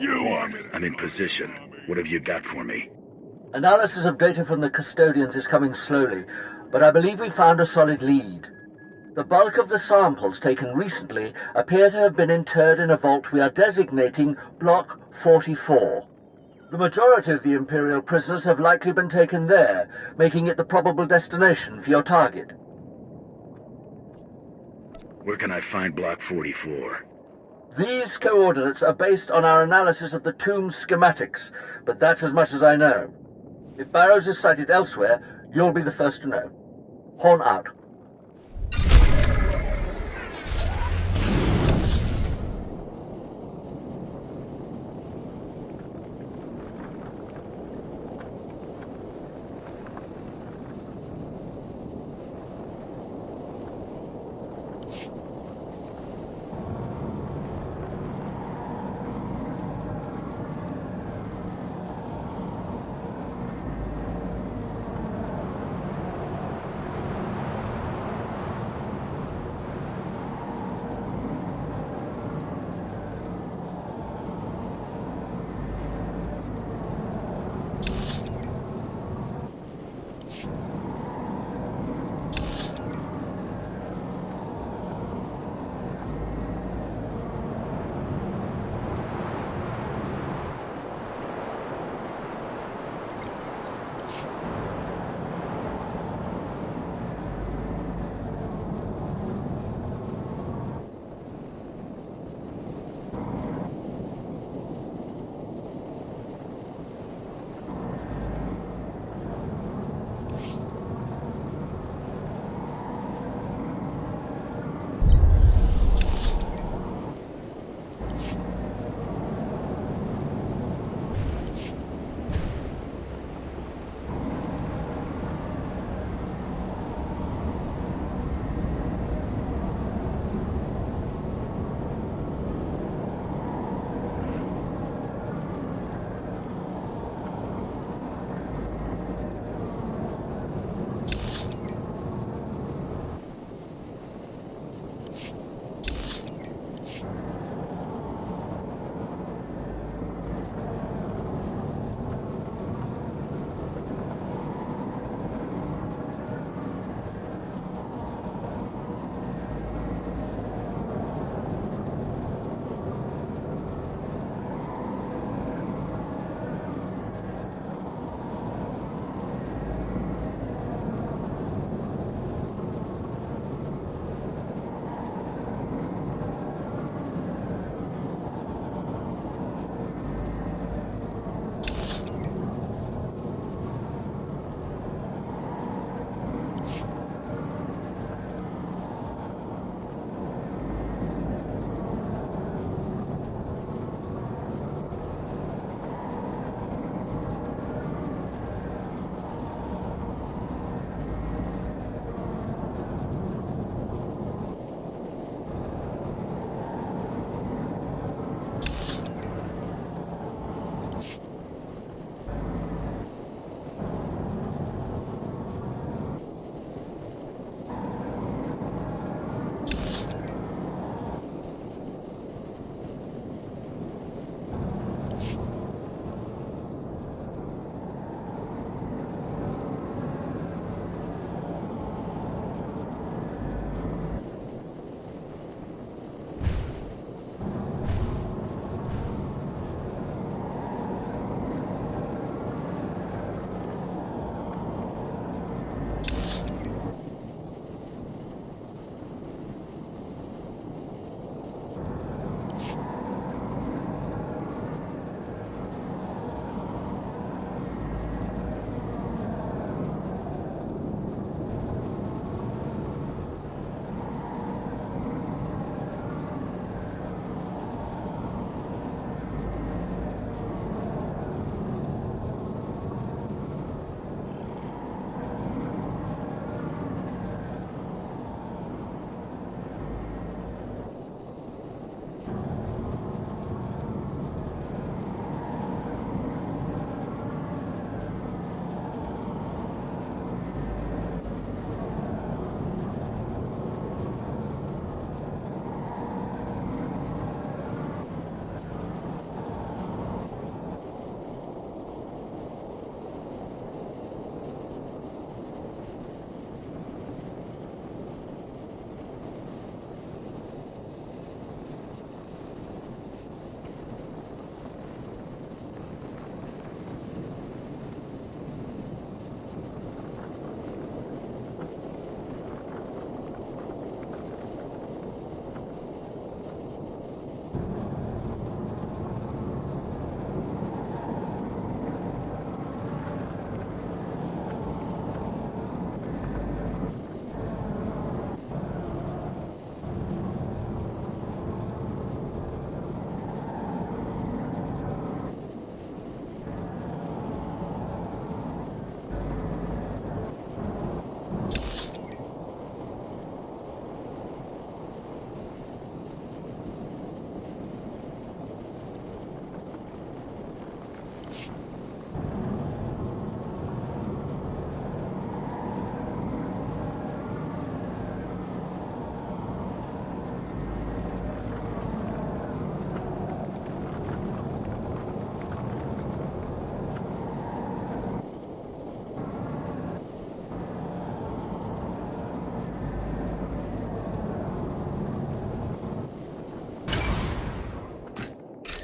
I'm in position. What have you got for me? Analysis of data from the custodians is coming slowly, but I believe we found a solid lead. The bulk of the samples taken recently appear to have been interred in a vault we are designating Block 44. The majority of the Imperial prisoners have likely been taken there, making it the probable destination for your target. Where can I find Block 44? These coordinates are based on our analysis of the tomb schematics, but that's as much as I know. If Barrows is sighted elsewhere, you'll be the first to know. Horn out.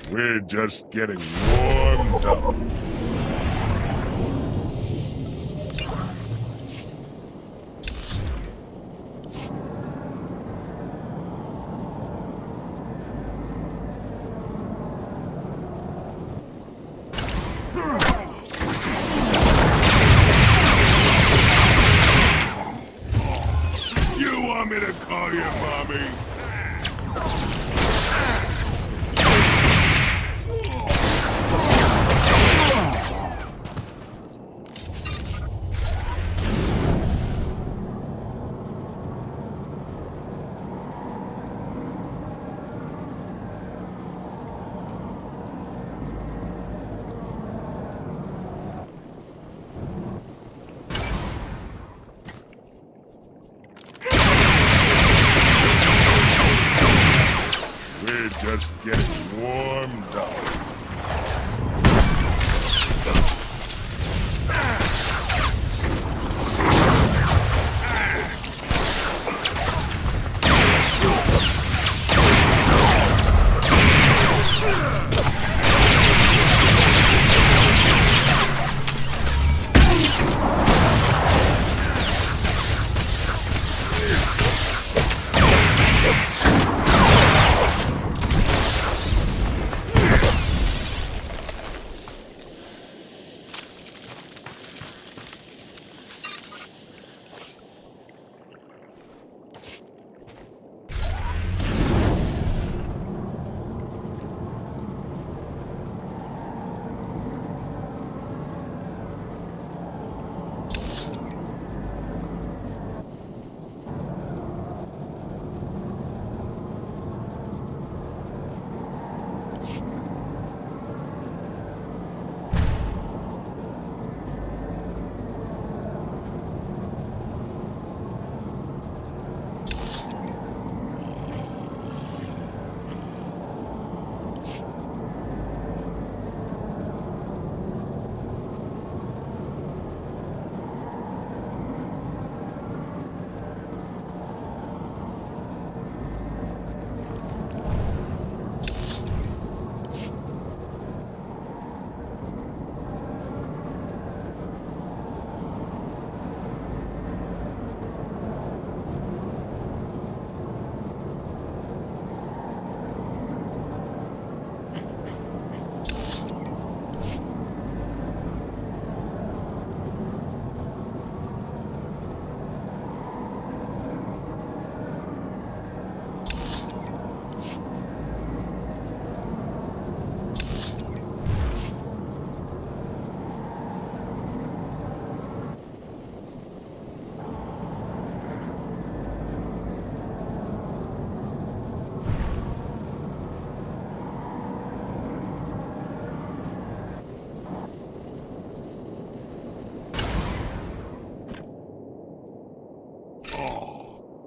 We're just getting warmed up. You want me to call you mommy? We're just getting warmed up.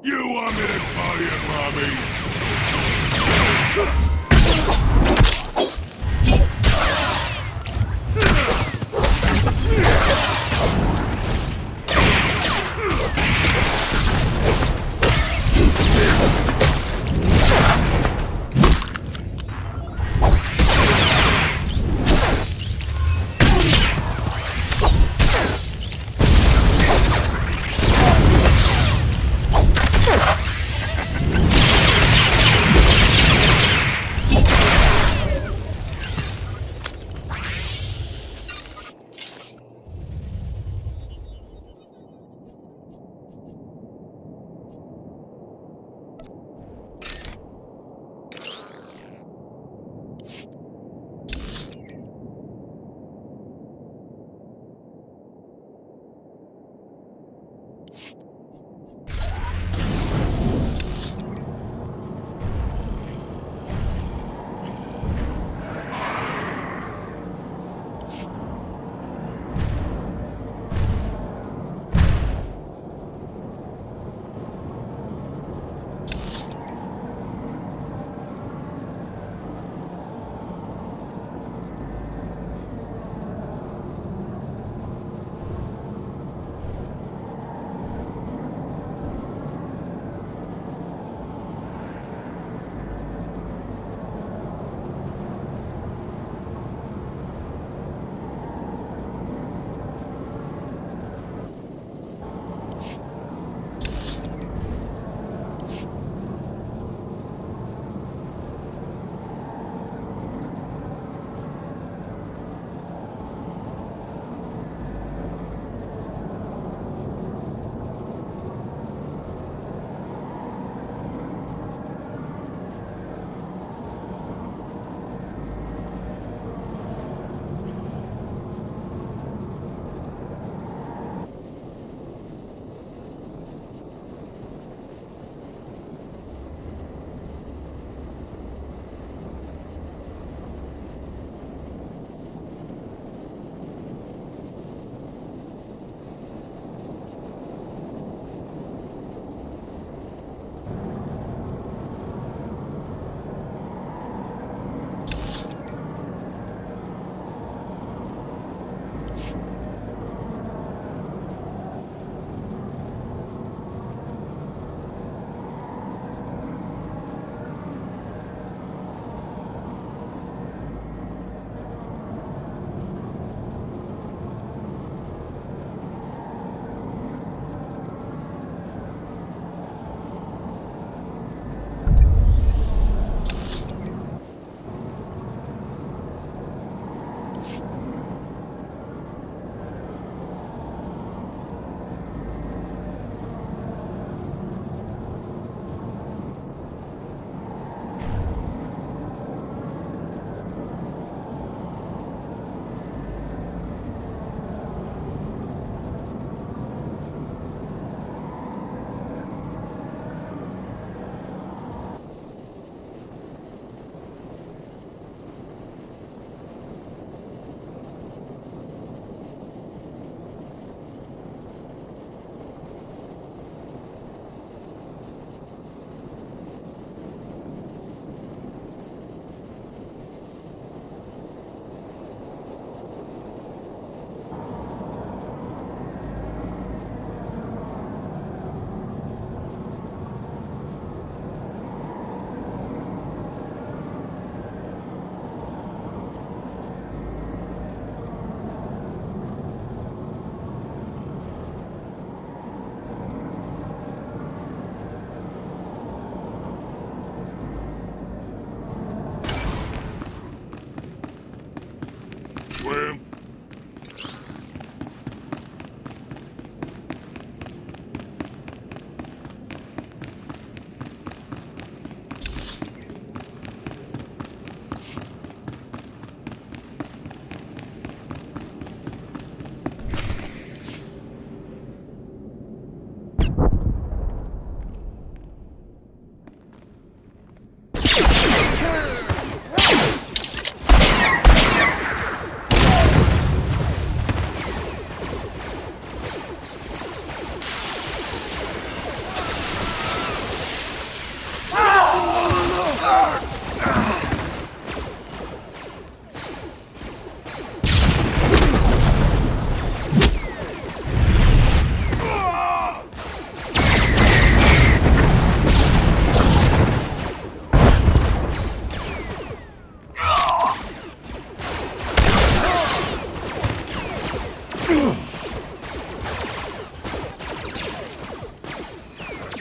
You want me to call you mommy?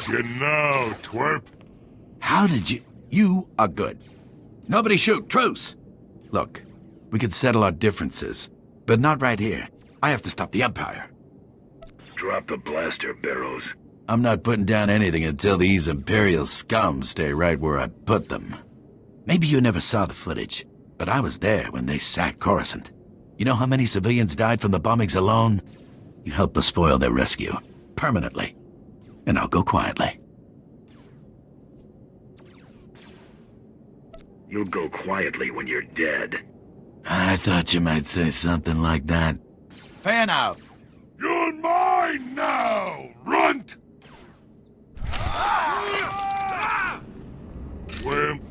You know, twerp. How did you... You are good. Nobody shoot. Truce. Look, we could settle our differences, but not right here. I have to stop the Empire. Drop the blaster, Barrows. I'm not putting down anything until these Imperial scum stay right where I put them. Maybe you never saw the footage, but I was there when they sacked Coruscant. You know how many civilians died from the bombings alone? You helped us spoil their rescue. Permanently. And I'll go quietly. You'll go quietly when you're dead. I thought you might say something like that. Fan out! You're mine now, runt! Wimp.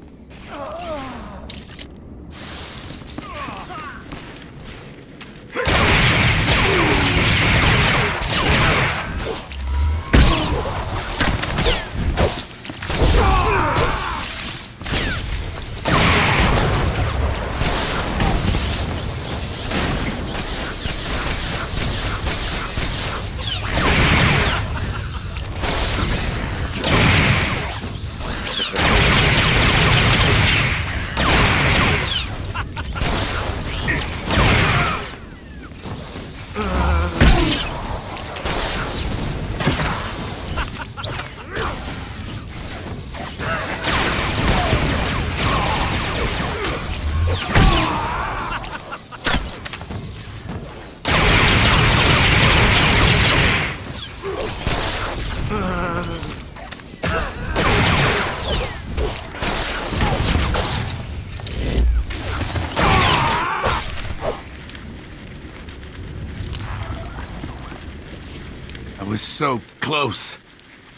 I was so close.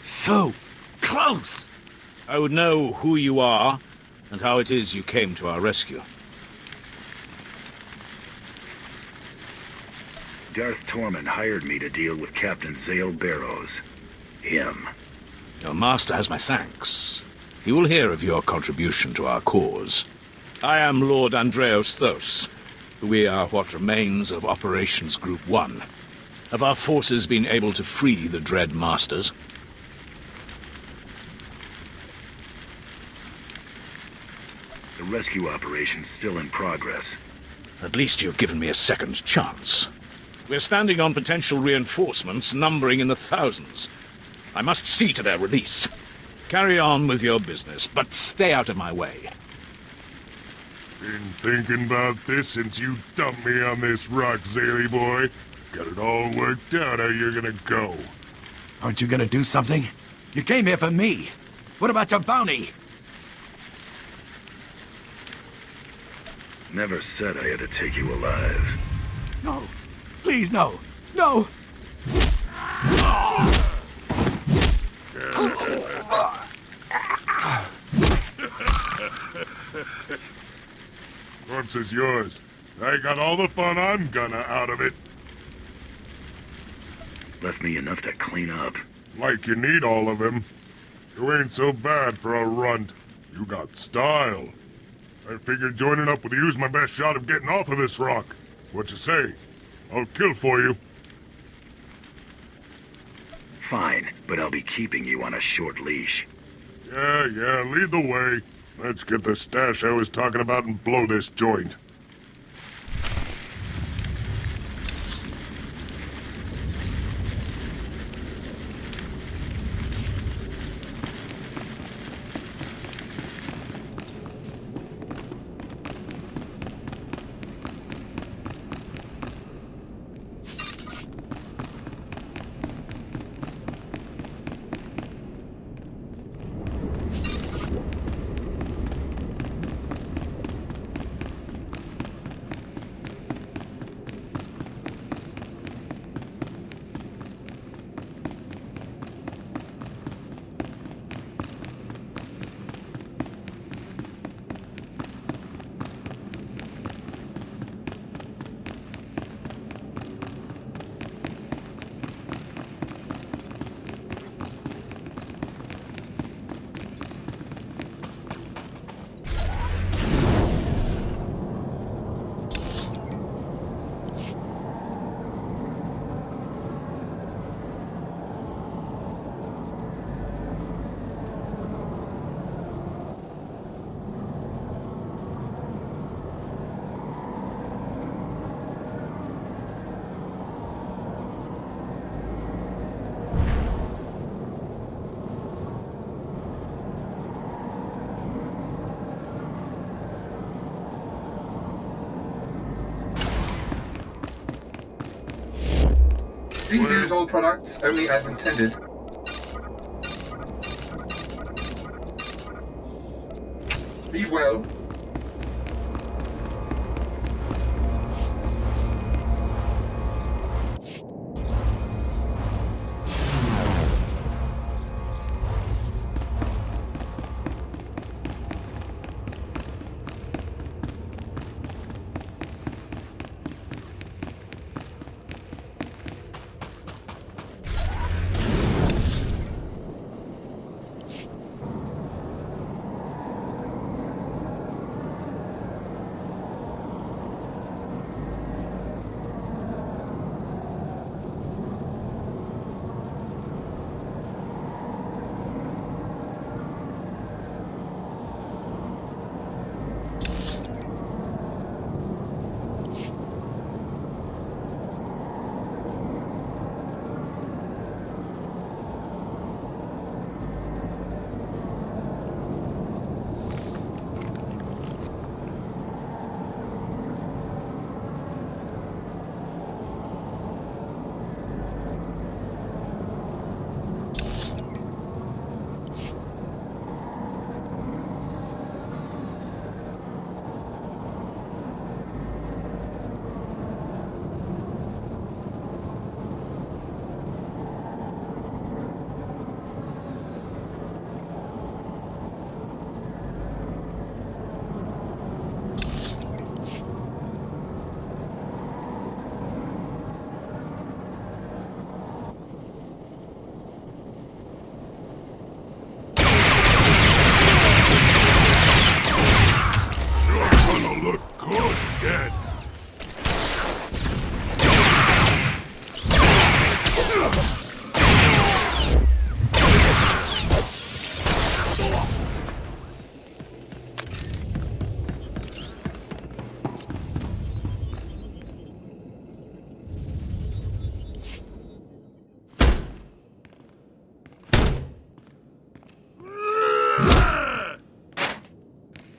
So close! I would know who you are and how it is you came to our rescue. Darth Tormund hired me to deal with Captain Zale Barrows. Him. Your master has my thanks. He will hear of your contribution to our cause. I am Lord Andreos Thos. We are what remains of Operations Group 1. Have our forces been able to free the Dread Masters? The rescue operation's still in progress. At least you've given me a second chance. We're standing on potential reinforcements numbering in the thousands. I must see to their release. Carry on with your business, but stay out of my way. Been thinking about this since you dumped me on this rock, Zaley boy. Got it all worked out how you're gonna go. Aren't you gonna do something? You came here for me. What about your bounty? Never said I had to take you alive. No. Please, no. No! Corpse is yours. I got all the fun I'm gonna out of it. Left me enough to clean up. Like you need all of him. You ain't so bad for a runt. You got style. I figured joining up with you's my best shot of getting off of this rock. What you say? I'll kill for you. Fine, but I'll be keeping you on a short leash. Yeah, lead the way. Let's get the stash I was talking about and blow this joint. Please use all products only as intended. Be well.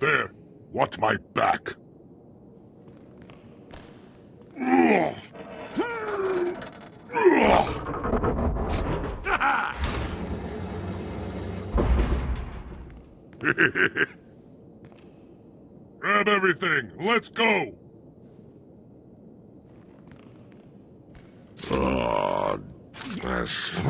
There, watch my back. Grab everything, let's go! That's...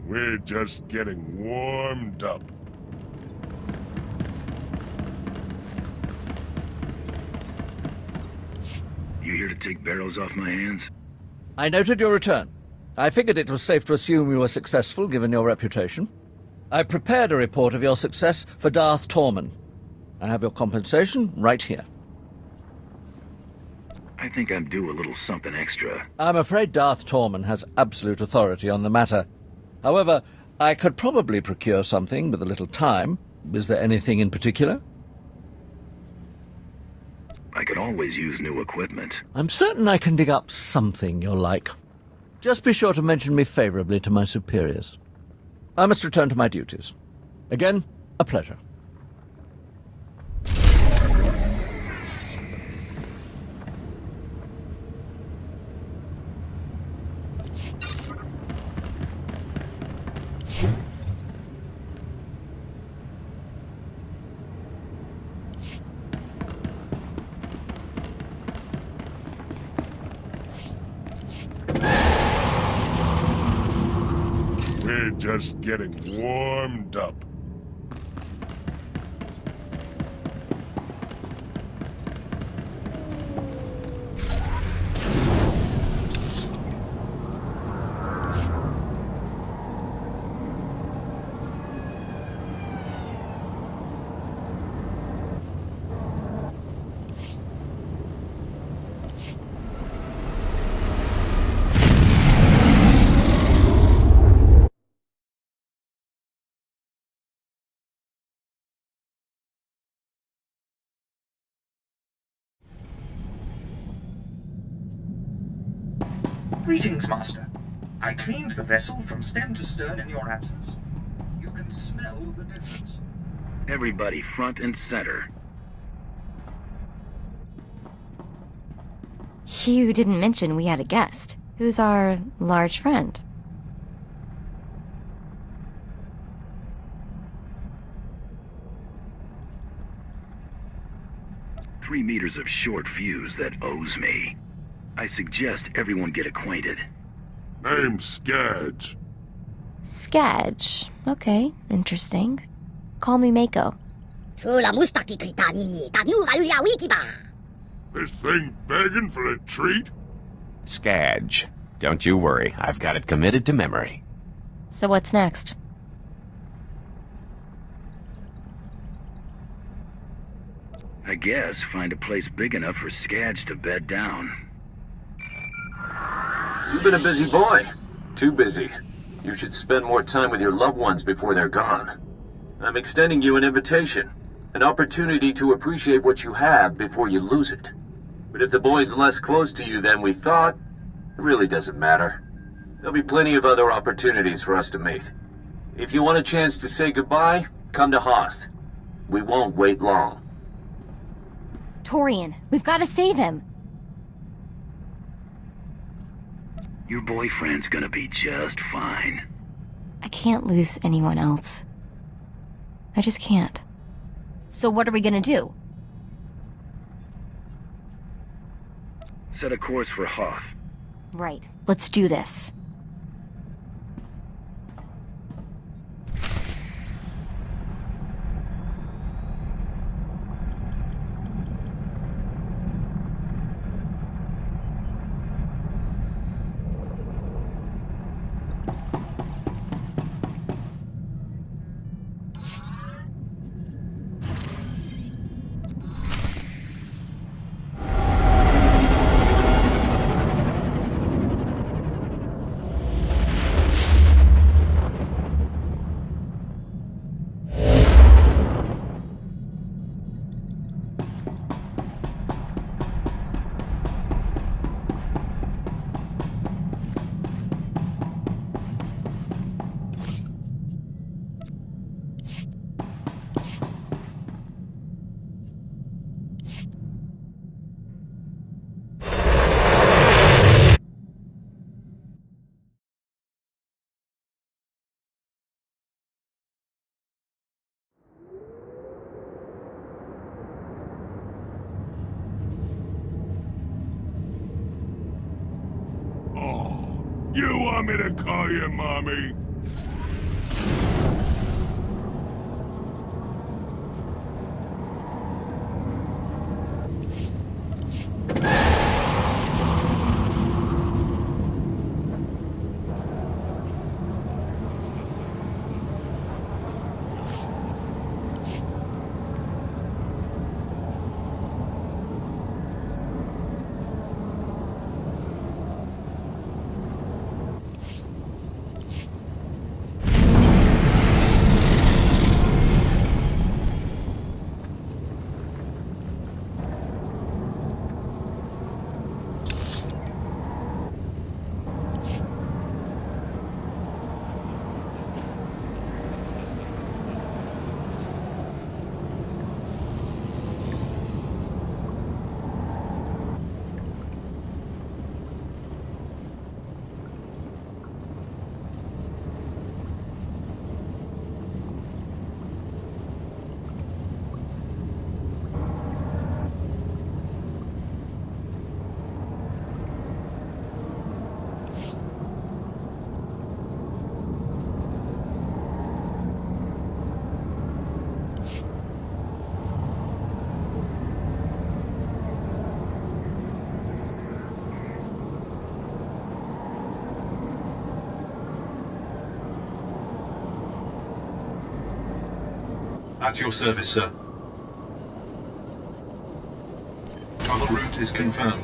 We're just getting warmed up. You here to take Barrows off my hands? I noted your return. I figured it was safe to assume you were successful, given your reputation. I prepared a report of your success for Darth Torman. I have your compensation right here. I think I'm due a little something extra. I'm afraid Darth Torman has absolute authority on the matter. However, I could probably procure something with a little time. Is there anything in particular? I could always use new equipment. I'm certain I can dig up something you'll like. Just be sure to mention me favorably to my superiors. I must return to my duties. Again, a pleasure. Just getting warmed up. Greetings, Master. I cleaned the vessel from stem to stern in your absence. You can smell the difference. Everybody front and center. You didn't mention we had a guest. Who's our large friend? Three meters of short fuse that owes me. I suggest everyone get acquainted. Name's Skadge. Skadge. Okay, interesting. Call me Mako. This thing begging for a treat? Skadge. Don't you worry, I've got it committed to memory. So what's next? I guess find a place big enough for Skadge to bed down. You've been a busy boy. Too busy. You should spend more time with your loved ones before they're gone. I'm extending you an invitation. An opportunity to appreciate what you have before you lose it. But if the boy's less close to you than we thought, it really doesn't matter. There'll be plenty of other opportunities for us to meet. If you want a chance to say goodbye, come to Hoth. We won't wait long. Torian, we've got to save him. Your boyfriend's gonna be just fine. I can't lose anyone else. I just can't. So what are we gonna do? Set a course for Hoth. Right, let's do this. You want me to call you Mommy? At your service, sir. Travel route is confirmed.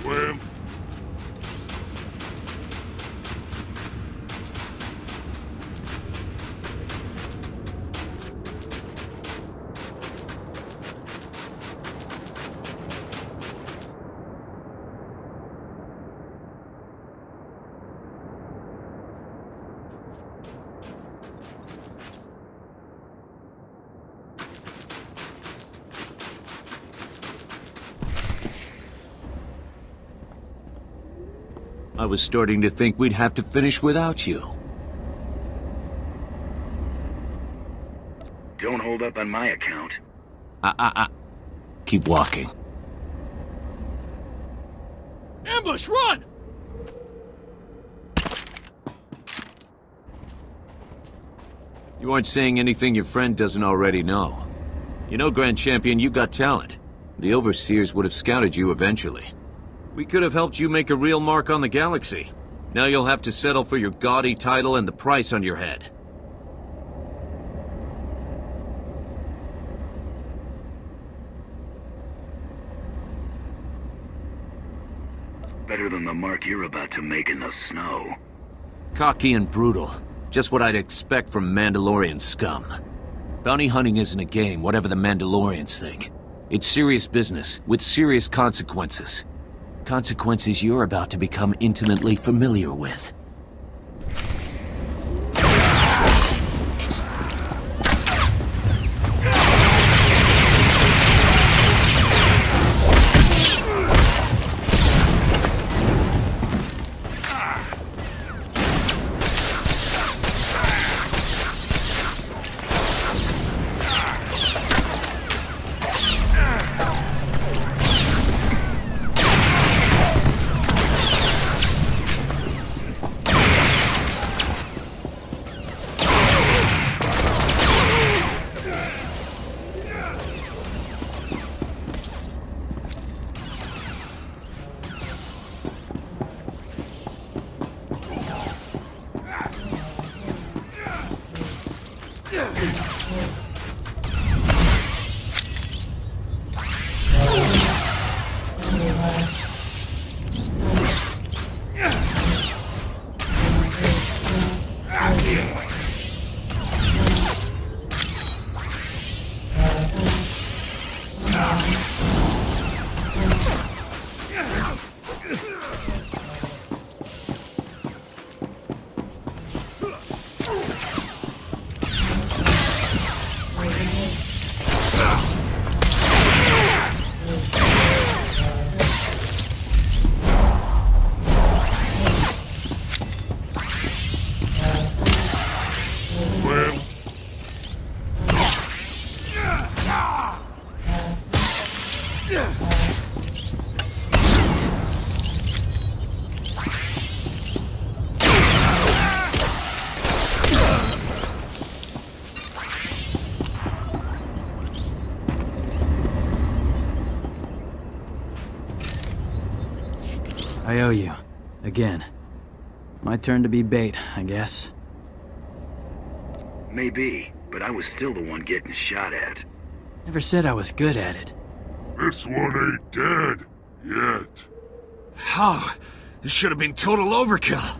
Swim. I was starting to think we'd have to finish without you. Don't hold up on my account. Keep walking. Ambush, run! You aren't saying anything your friend doesn't already know. You know, Grand Champion, you got talent. The Overseers would have scouted you eventually. We could have helped you make a real mark on the galaxy. Now you'll have to settle for your gaudy title and the price on your head. Better than the mark you're about to make in the snow. Cocky and brutal. Just what I'd expect from Mandalorian scum. Bounty hunting isn't a game, whatever the Mandalorians think. It's serious business, with serious consequences. Consequences you're about to become intimately familiar with. I owe you. Again. My turn to be bait, I guess. Maybe, but I was still the one getting shot at. Never said I was good at it. This one ain't dead yet. How? This should have been total overkill.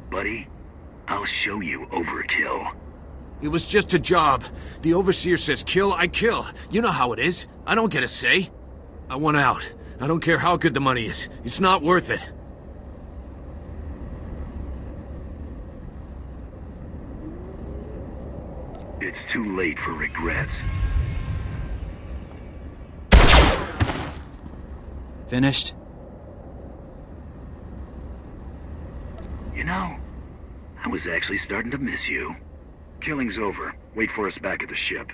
Buddy, I'll show you overkill. It was just a job. The Overseer says kill, I kill. You know how it is. I don't get a say. I want out. I don't care how good the money is. It's not worth it. It's too late for regrets. Finished? You know, I was actually starting to miss you. Killing's over. Wait for us back at the ship.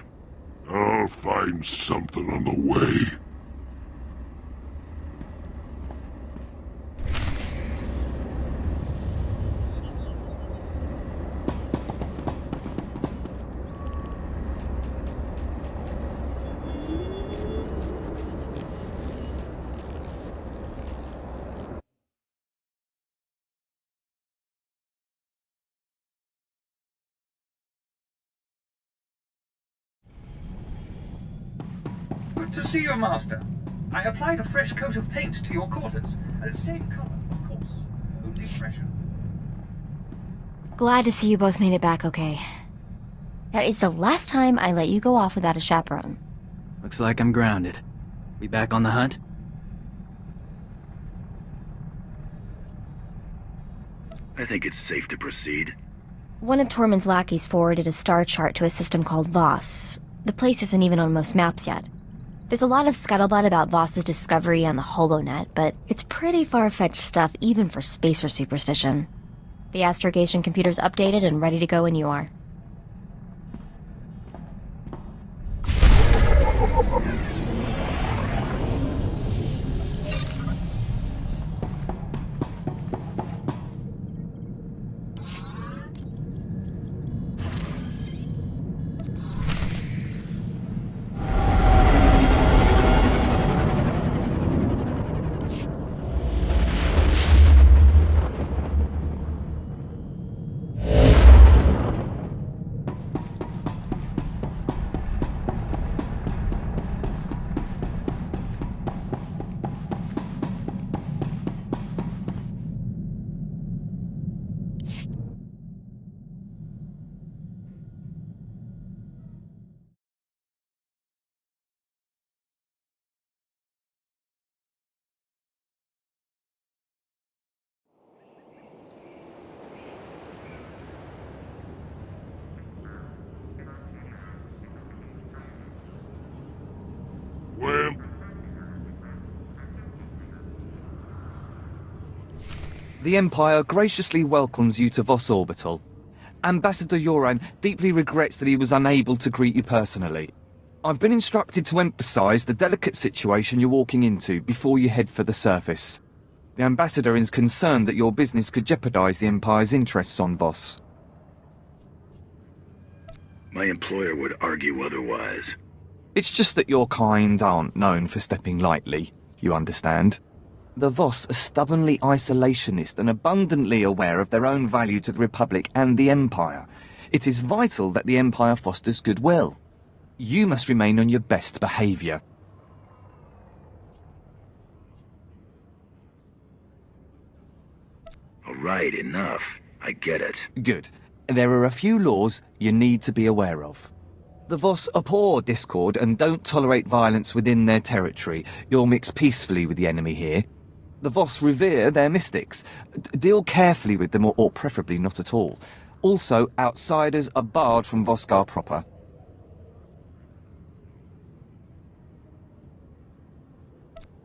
I'll find something on the way. Good to see you, Master. I applied a fresh coat of paint to your quarters. Same color, of course. Only fresher. Glad to see you both made it back okay. That is the last time I let you go off without a chaperone. Looks like I'm grounded. We back on the hunt? I think it's safe to proceed. One of Tormund's lackeys forwarded a star chart to a system called Voss. The place isn't even on most maps yet. There's a lot of scuttlebutt about Voss's discovery on the HoloNet, but it's pretty far-fetched stuff even for spacer superstition. The astrogation computer's updated and ready to go when you are. The Empire graciously welcomes you to Voss Orbital. Ambassador Yoran deeply regrets that he was unable to greet you personally. I've been instructed to emphasize the delicate situation you're walking into before you head for the surface. The Ambassador is concerned that your business could jeopardize the Empire's interests on Voss. My employer would argue otherwise. It's just that your kind aren't known for stepping lightly, you understand? The Voss are stubbornly isolationist and abundantly aware of their own value to the Republic and the Empire. It is vital that the Empire fosters goodwill. You must remain on your best behavior. All right, enough. I get it. Good. There are a few laws you need to be aware of. The Voss abhor discord and don't tolerate violence within their territory. You'll mix peacefully with the enemy here. The Voss revere their mystics. Deal carefully with them, or preferably not at all. Also, outsiders are barred from Voskar proper.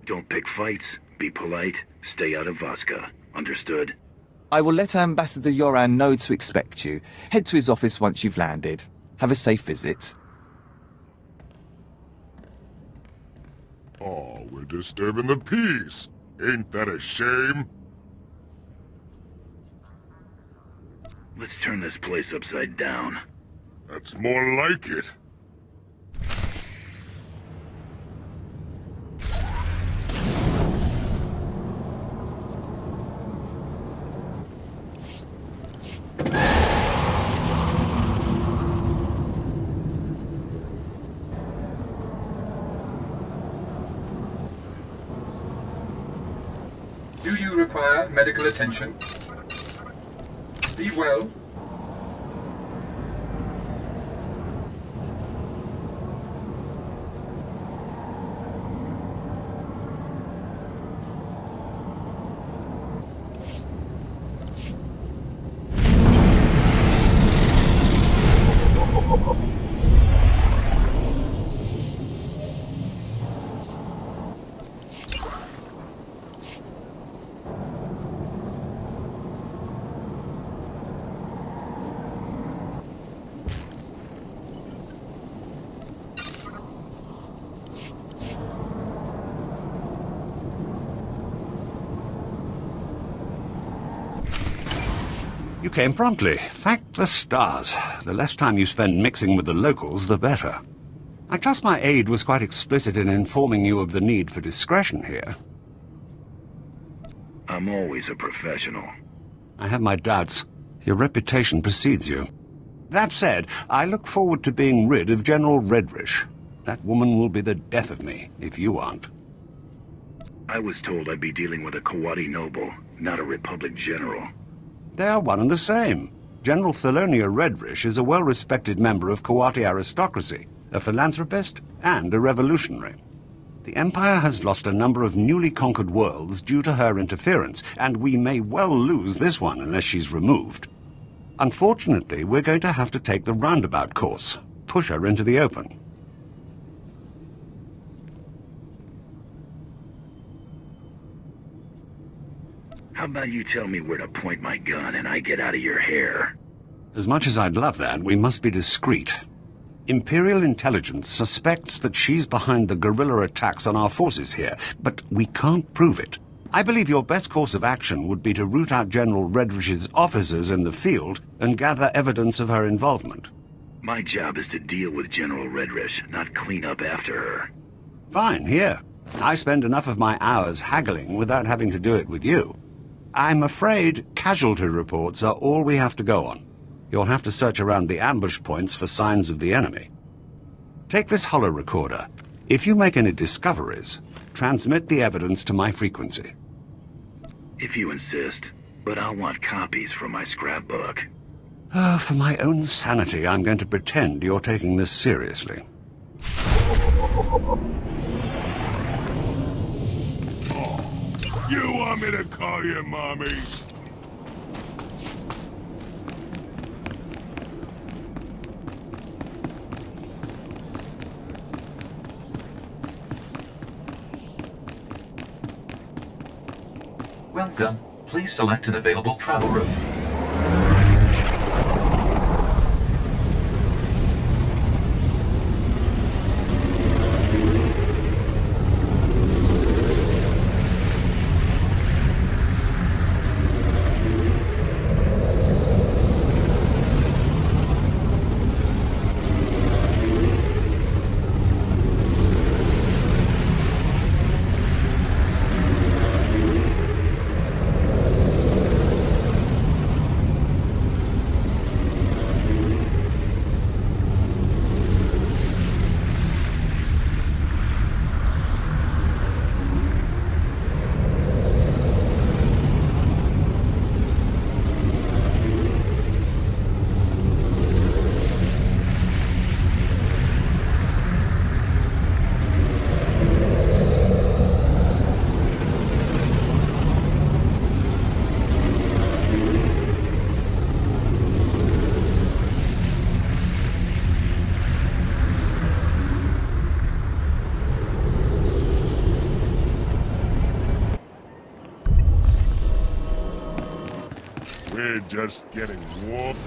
Don't pick fights, be polite, stay out of Voska. Understood? I will let Ambassador Yoran know to expect you. Head to his office once you've landed. Have a safe visit. Oh, we're disturbing the peace. Ain't that a shame? Let's turn this place upside down. That's more like it. Do you require medical attention? Be well. You came promptly. Thank the stars. The less time you spend mixing with the locals, the better. I trust my aide was quite explicit in informing you of the need for discretion here. I'm always a professional. I have my doubts. Your reputation precedes you. That said, I look forward to being rid of General Redrish. That woman will be the death of me, if you aren't. I was told I'd be dealing with a Kawati noble, not a Republic general. They are one and the same. General Thelonia Redrish is a well-respected member of Kawati aristocracy, a philanthropist, and a revolutionary. The Empire has lost a number of newly conquered worlds due to her interference, and we may well lose this one unless she's removed. Unfortunately, we're going to have to take the roundabout course, push her into the open. How about you tell me where to point my gun and I get out of your hair? As much as I'd love that, we must be discreet. Imperial intelligence suspects that she's behind the guerrilla attacks on our forces here, but we can't prove it. I believe your best course of action would be to root out General Redrish's officers in the field and gather evidence of her involvement. My job is to deal with General Redrish, not clean up after her. Fine, here. I spend enough of my hours haggling without having to do it with you. I'm afraid casualty reports are all we have to go on. You'll have to search around the ambush points for signs of the enemy. Take this holo recorder. If you make any discoveries, transmit the evidence to my frequency. If you insist, but I'll want copies from my scrapbook. For my own sanity, I'm going to pretend you're taking this seriously. You want me to call you mommy? Welcome. Please select an available travel route. We're just getting warm.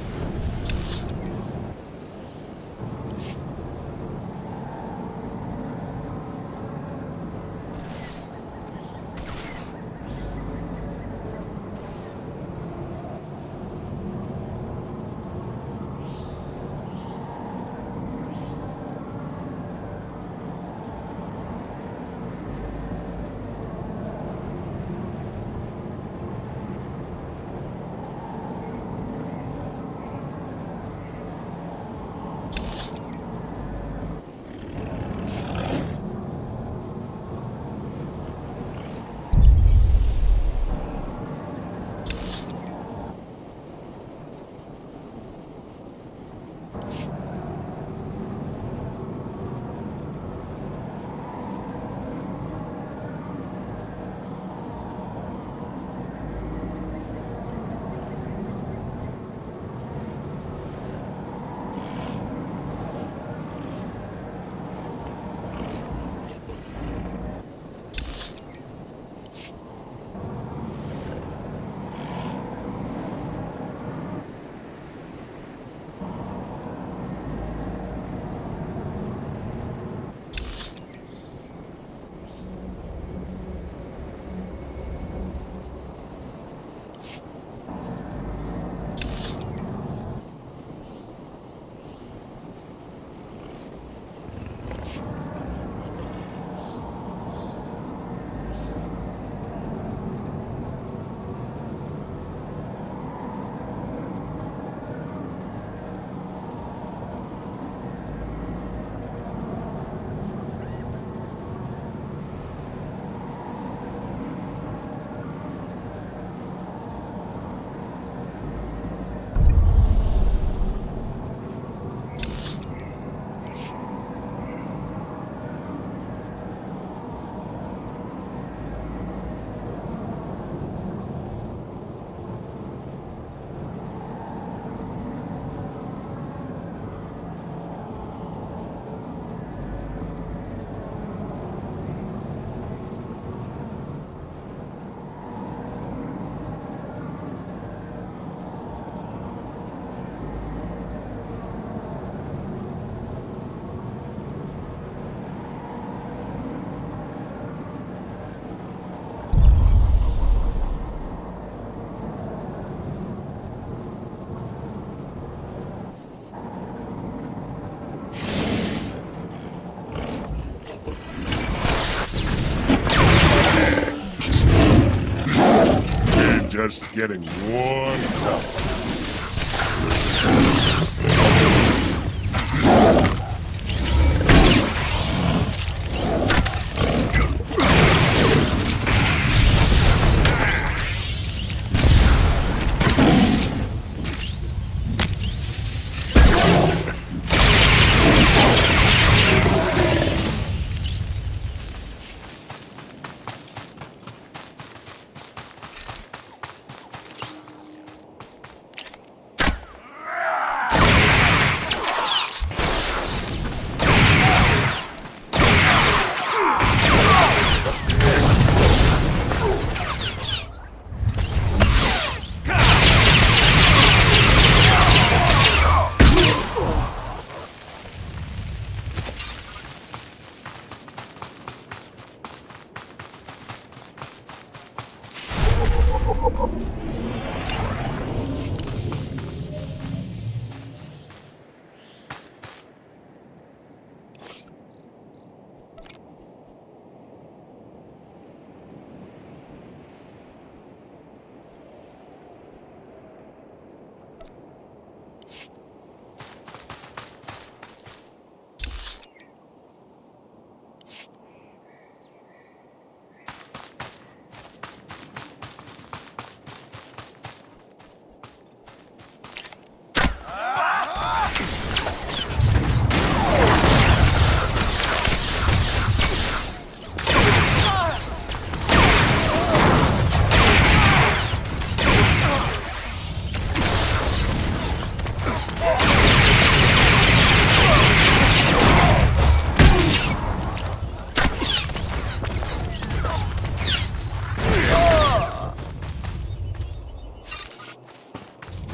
Just getting warmed up.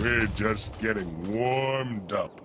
We're just getting warmed up.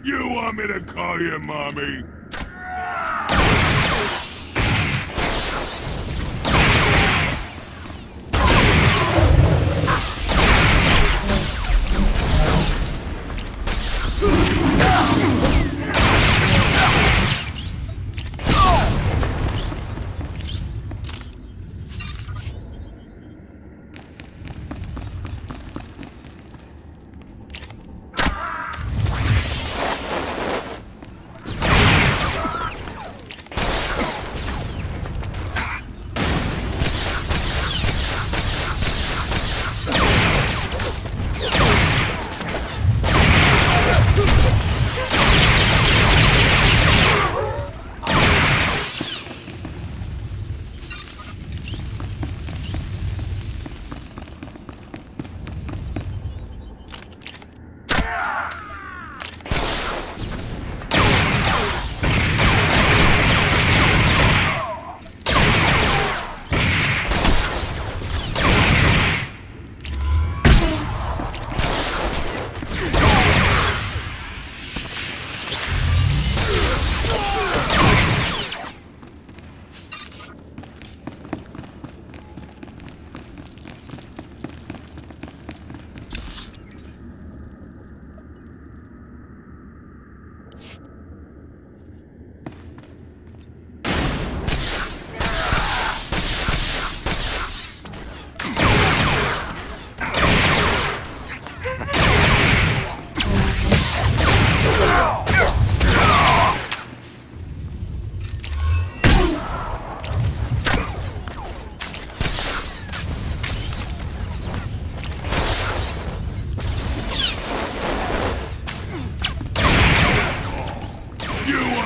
You want me to call you mommy?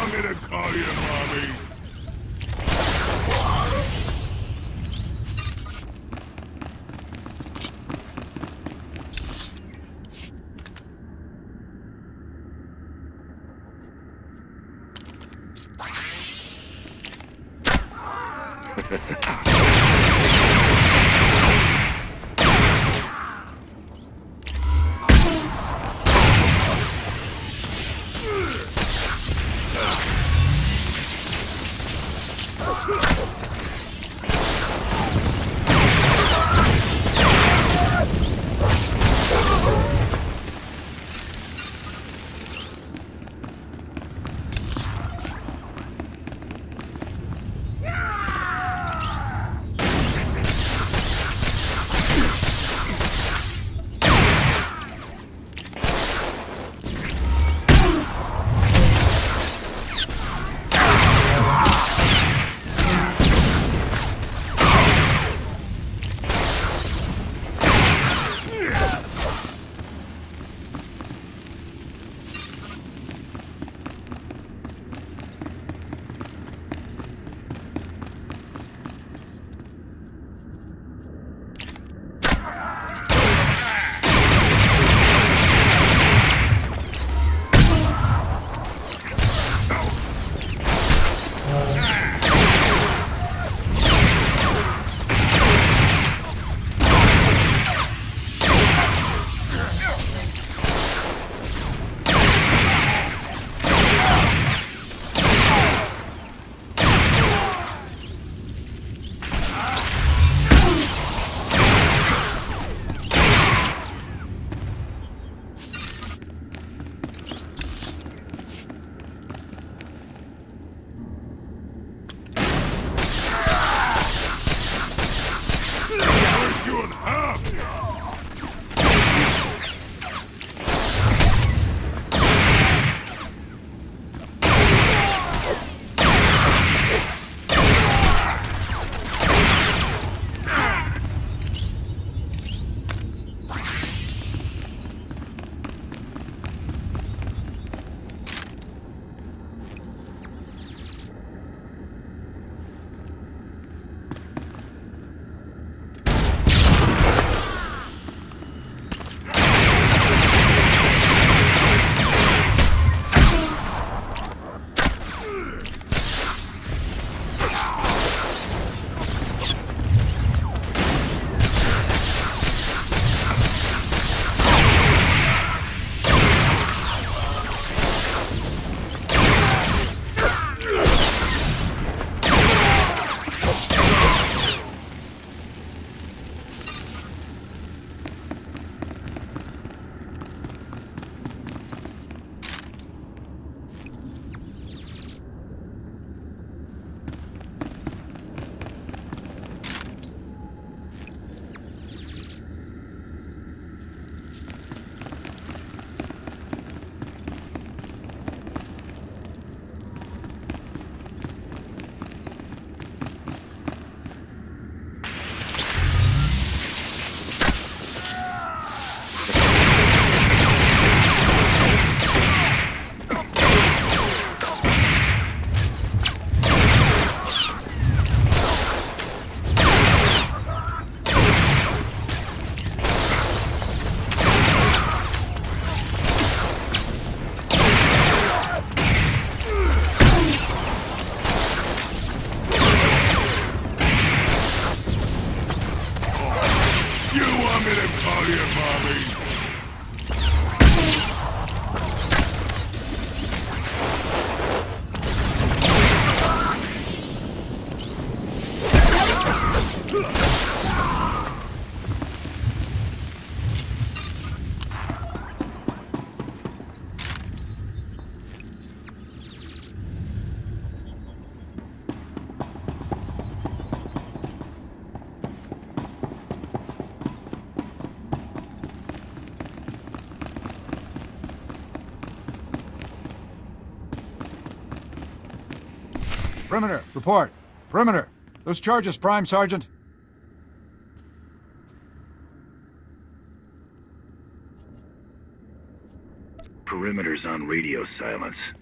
want me to call you, Mommy? Perimeter, report. Perimeter. Those charges, Prime Sergeant. Perimeter's on radio silence.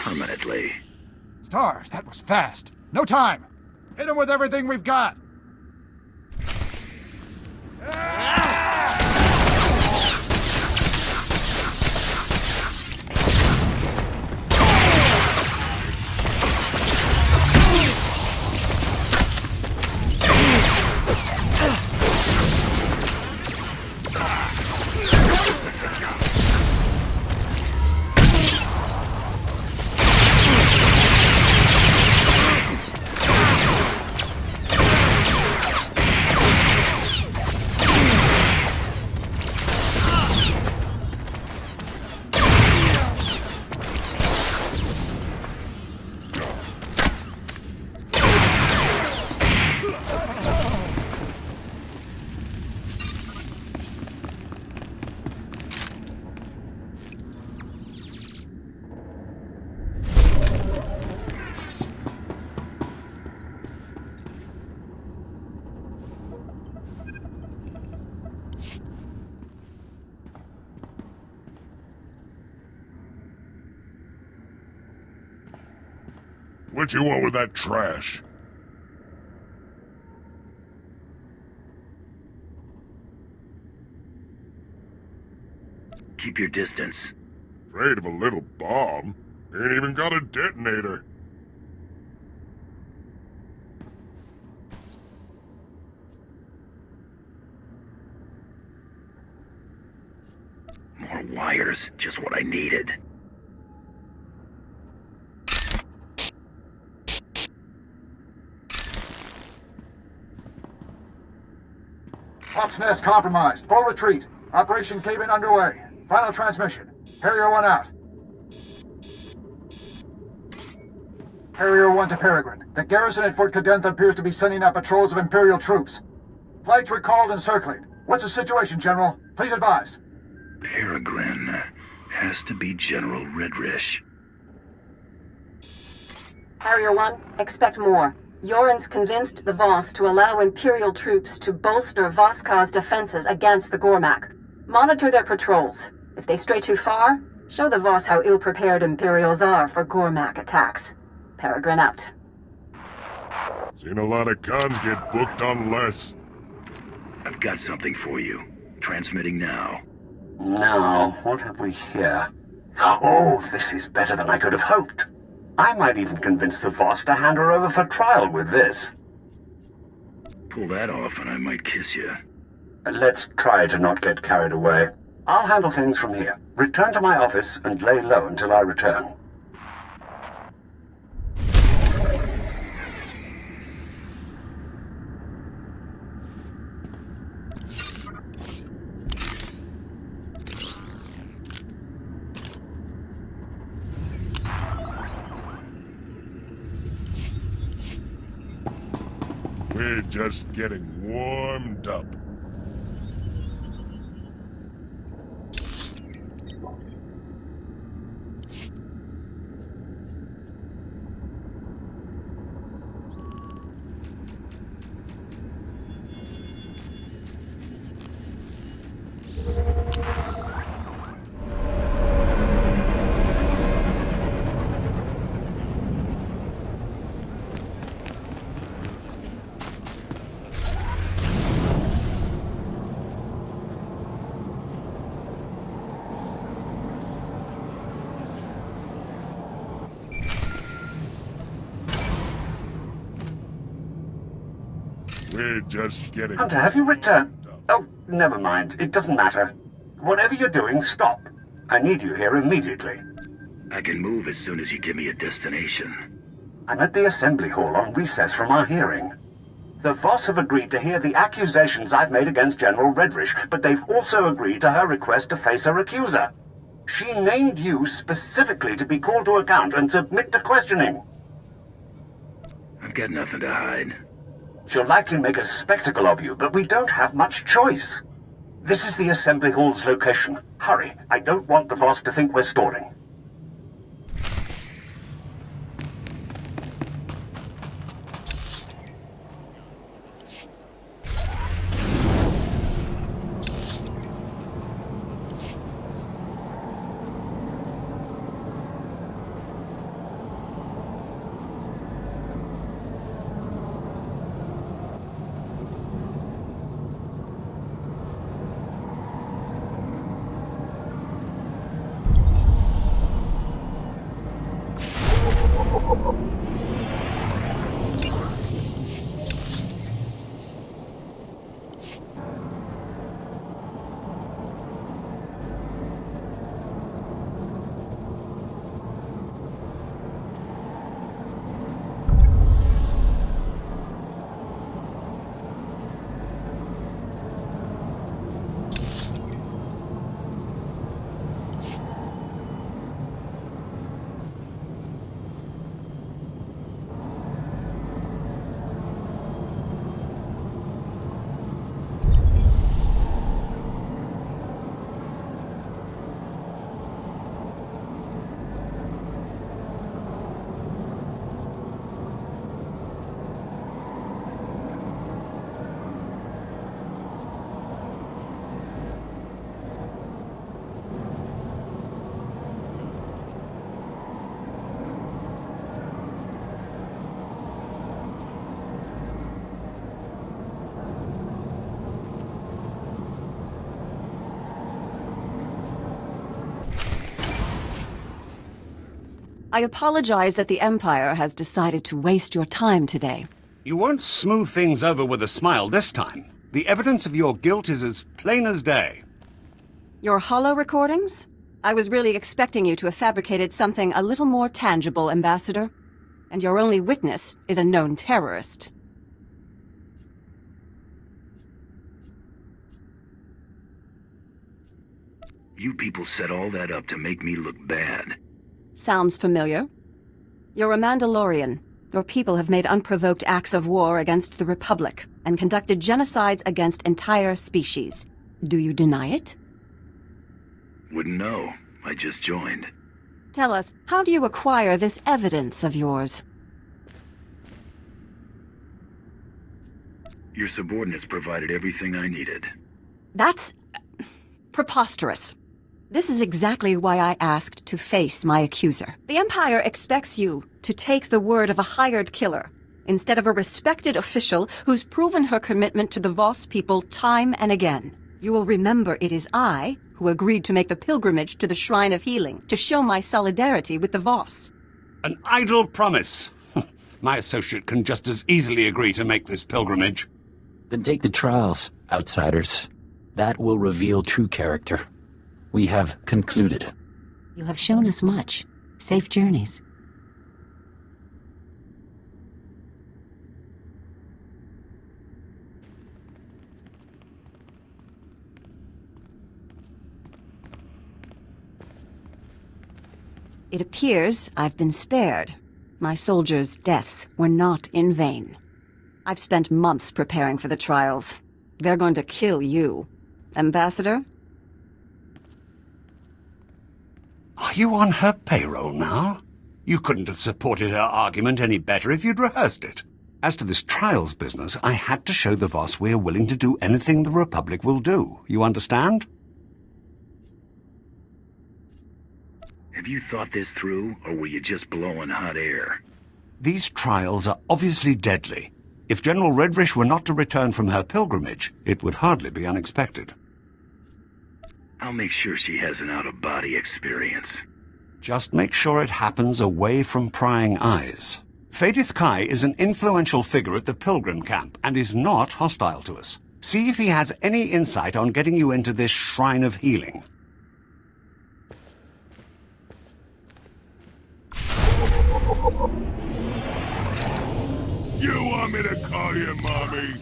permanently. Stars, that was fast. No time. Hit him with everything we've got. What you want with that trash? Keep your distance. Afraid of a little bomb? Ain't even got a detonator. More wires, just what I needed. Hawk's Nest compromised. Full retreat. Operation Cave-In underway. Final transmission. Harrier 1 out. Harrier 1 to Peregrine. The garrison at Fort Cadentha appears to be sending out patrols of Imperial troops. Flights recalled and circling. What's the situation, General? Please advise. Peregrine has to be General Redrish. Harrier 1, expect more. Yoren's convinced the Voss to allow Imperial troops to bolster Voskar's defenses against the Gormak. Monitor their patrols. If they stray too far, show the Voss how ill-prepared Imperials are for Gormak attacks. Peregrine out. Seen a lot of cons get booked on less. I've got something for you. Transmitting now. Now, what have we here? Oh, this is better than I could have hoped. I might even convince the Voss to hand her over for trial with this. Pull that off and I might kiss you. Let's try to not get carried away. I'll handle things from here. Return to my office and lay low until I return. We're just getting warmed up. We're just getting... Hunter, have you returned? Oh, never mind. It doesn't matter. Whatever you're doing, stop. I need you here immediately. I can move as soon as you give me a destination. I'm at the assembly hall on recess from our hearing. The Voss have agreed to hear the accusations I've made against General Redrish, but they've also agreed to her request to face her accuser. She named you specifically to be called to account and submit to questioning. I've got nothing to hide. She'll likely make a spectacle of you, but we don't have much choice. This is the assembly hall's location. Hurry, I don't want the Voss to think we're stalling. I apologize that the Empire has decided to waste your time today. You won't smooth things over with a smile this time. The evidence of your guilt is as plain as day. Your holo recordings? I was really expecting you to have fabricated something a little more tangible, Ambassador. And your only witness is a known terrorist. You people set all that up to make me look bad. Sounds familiar. You're a Mandalorian. Your people have made unprovoked acts of war against the Republic and conducted genocides against entire species. Do you deny it? Wouldn't know. I just joined. Tell us, how do you acquire this evidence of yours? Your subordinates provided everything I needed. That's preposterous. This is exactly why I asked to face my accuser. The Empire expects you to take the word of a hired killer, instead of a respected official who's proven her commitment to the Voss people time and again. You will remember it is I who agreed to make the pilgrimage to the Shrine of Healing to show my solidarity with the Voss. An idle promise. My associate can just as easily agree to make this pilgrimage. Then take the trials, outsiders. That will reveal true character. We have concluded. You have shown us much. Safe journeys. It appears I've been spared. My soldiers' deaths were not in vain. I've spent months preparing for the trials. They're going to kill you. Ambassador? Are you on her payroll now? You couldn't have supported her argument any better if you'd rehearsed it. As to this trials business, I had to show the Voss we're willing to do anything the Republic will do. You understand? Have you thought this through, or were you just blowing hot air? These trials are obviously deadly. If General Redrish were not to return from her pilgrimage, it would hardly be unexpected. I'll make sure she has an out-of-body experience. Just make sure it happens away from prying eyes. Fadith Kai is an influential figure at the Pilgrim camp and is not hostile to us. See if he has any insight on getting you into this Shrine of Healing. You want me to call you Mommy?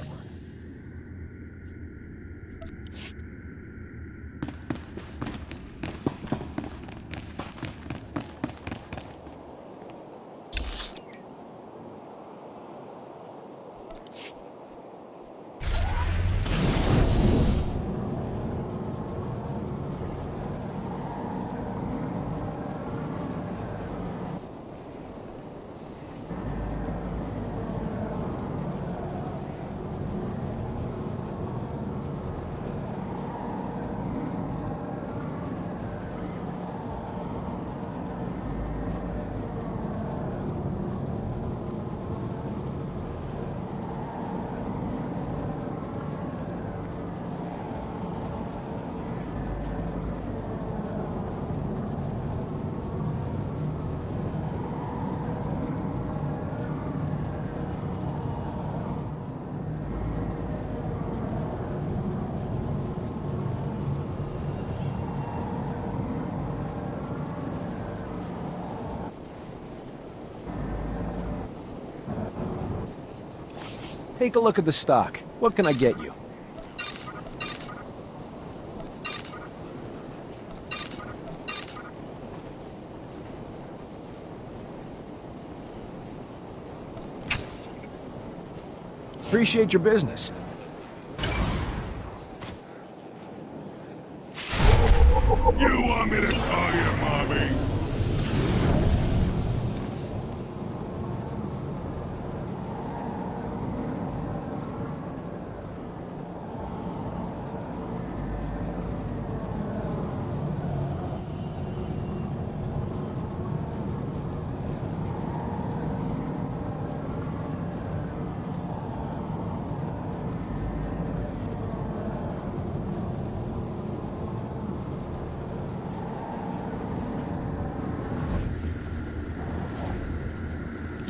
Take a look at the stock. What can I get you? Appreciate your business. You want me to call you Mommy?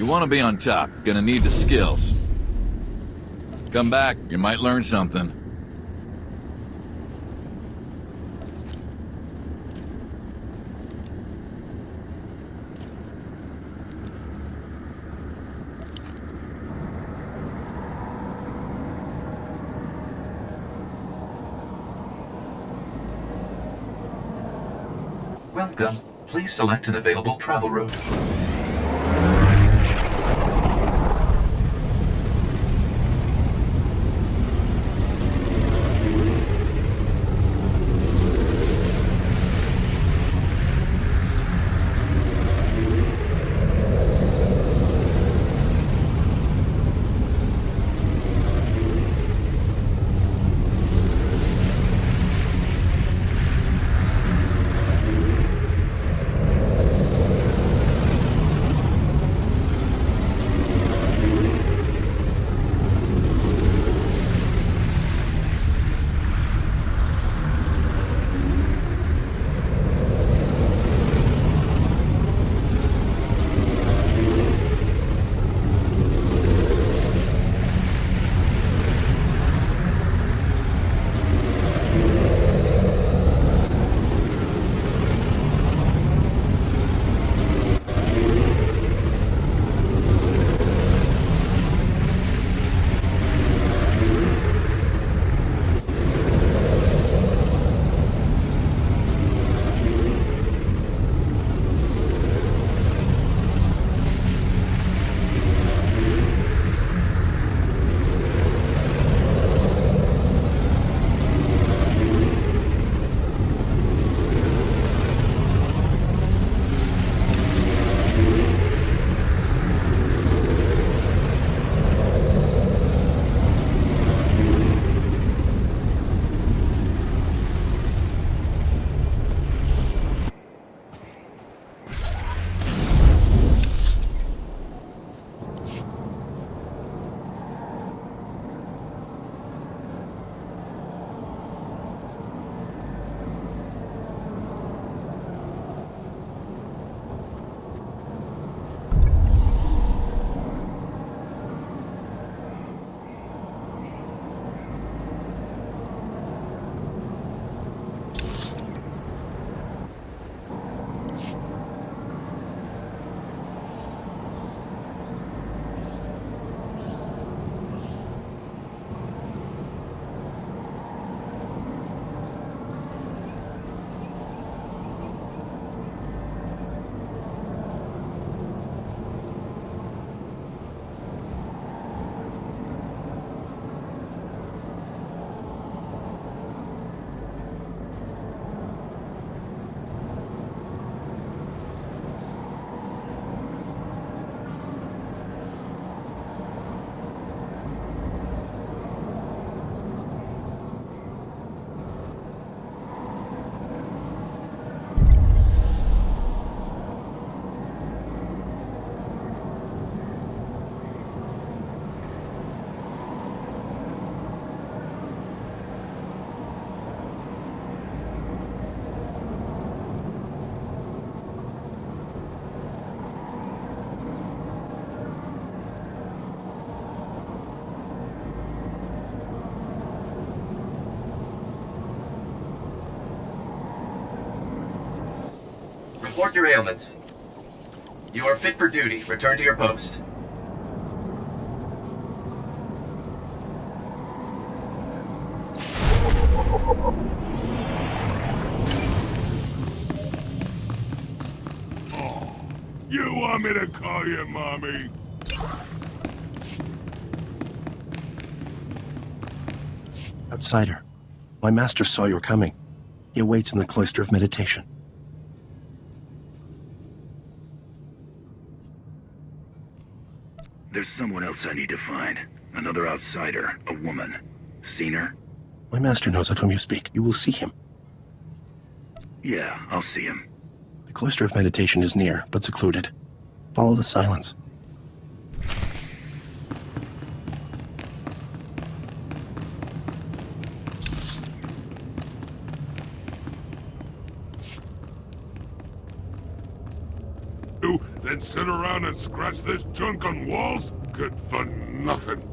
You want to be on top, gonna need the skills. Come back, you might learn something. Welcome. Please select an available travel route. Report your ailments. You are fit for duty. Return to your post. You want me to call you mommy? Outsider, my master saw you were coming. He awaits in the cloister of meditation. There's someone else I need to find. Another outsider. A woman. Seen her? My master knows of whom you speak. You will see him. Yeah, I'll see him. The cloister of meditation is near, but secluded. Follow the silence. and sit around and scratch this junk on walls? Good for nothing.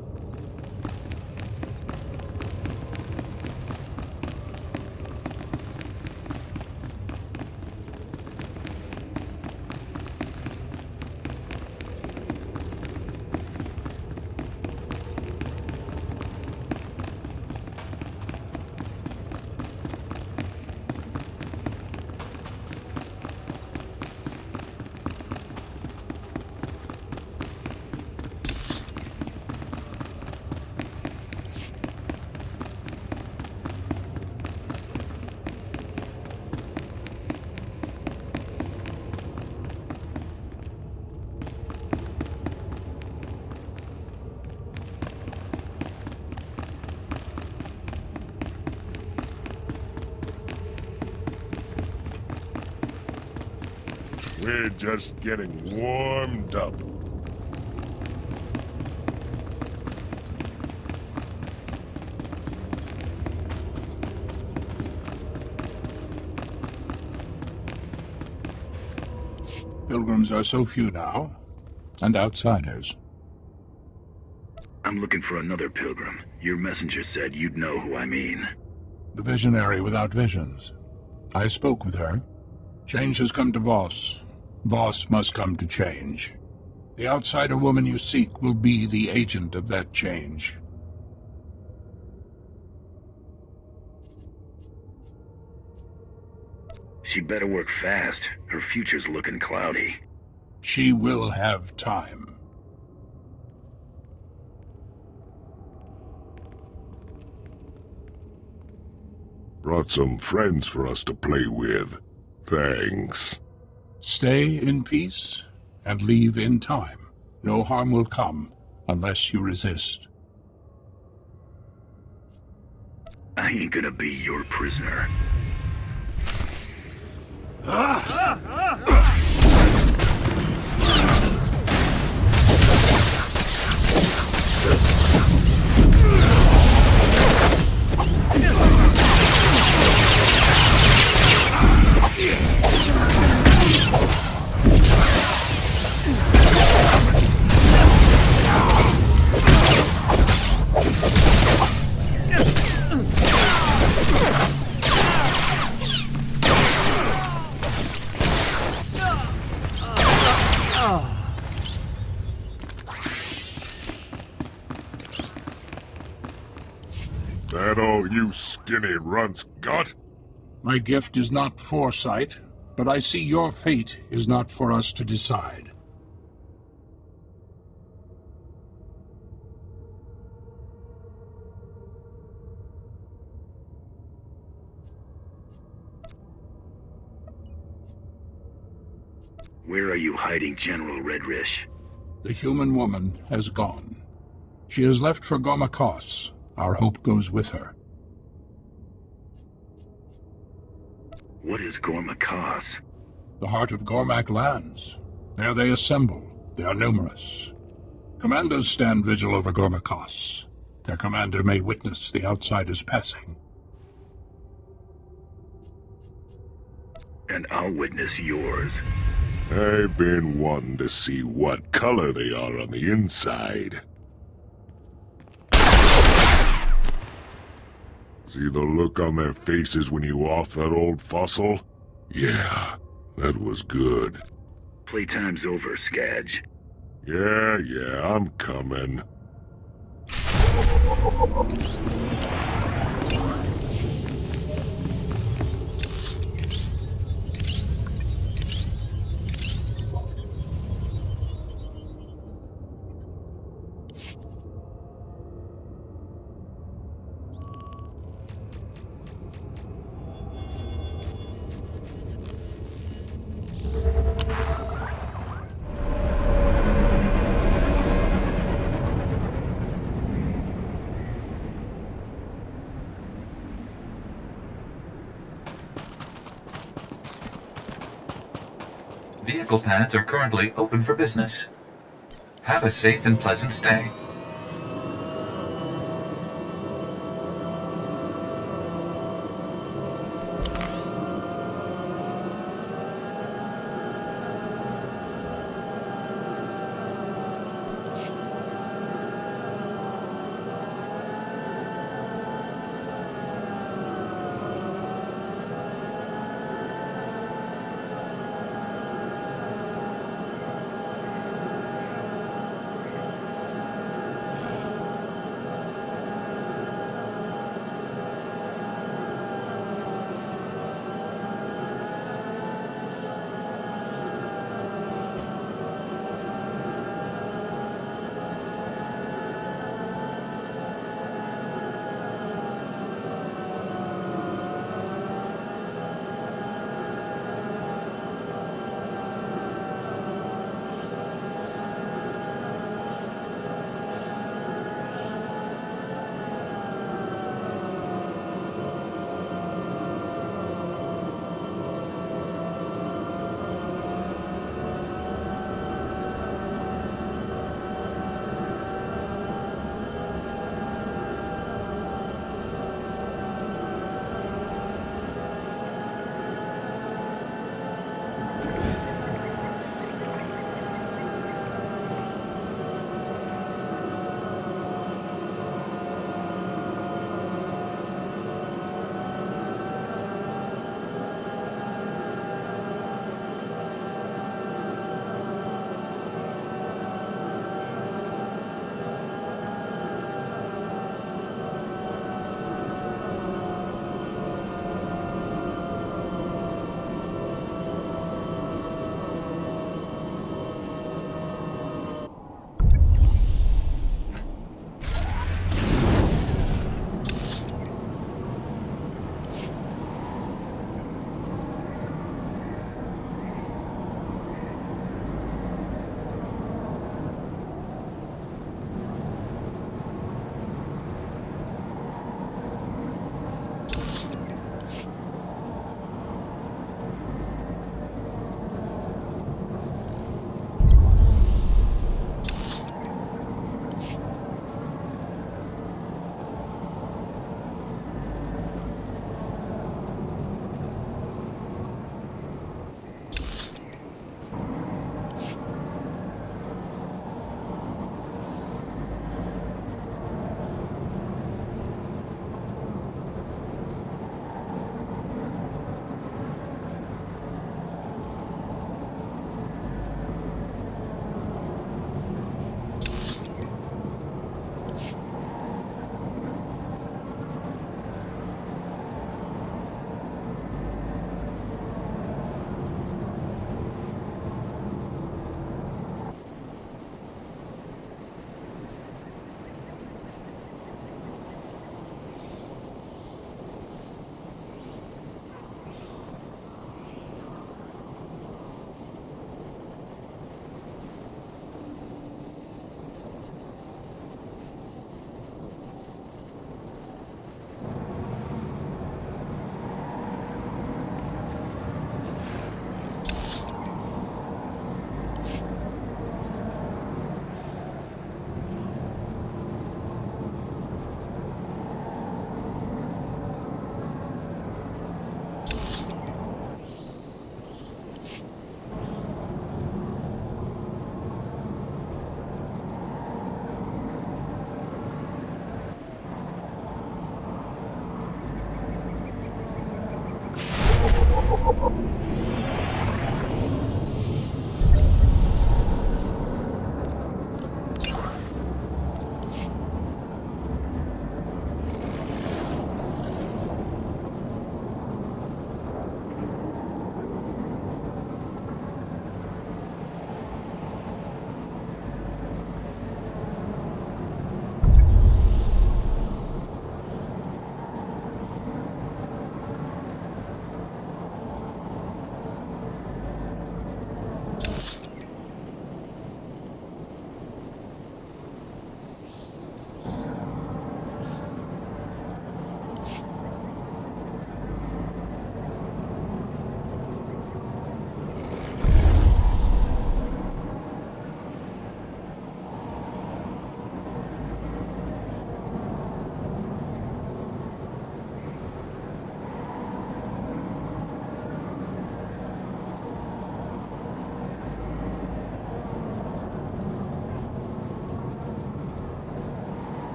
We're just getting warmed up. Pilgrims are so few now, and outsiders. I'm looking for another pilgrim. Your messenger said you'd know who I mean. The visionary without visions. I spoke with her. Change has come to Voss. Voss must come to change. The outsider woman you seek will be the agent of that change. She better work fast. Her future's looking cloudy. She will have time. Brought some friends for us to play with. Thanks. Stay in peace and leave in time. No harm will come unless you resist. I ain't gonna be your prisoner. That all you skinny runts got? My gift is not foresight, but I see your fate is not for us to decide. Where are you hiding General Redrish? The human woman has gone. She has left for Gormakos. Our hope goes with her. What is Gormakos? The heart of Gormak lands. There they assemble. They are numerous. Commandos stand vigil over Gormakos. Their commander may witness the outsiders passing. And I'll witness yours. I've been wanting to see what color they are on the inside. See the look on their faces when you off that old fossil? Yeah, that was good. Playtime's over, Skadge. Yeah, I'm coming. Vehicle pads are currently open for business. Have a safe and pleasant stay.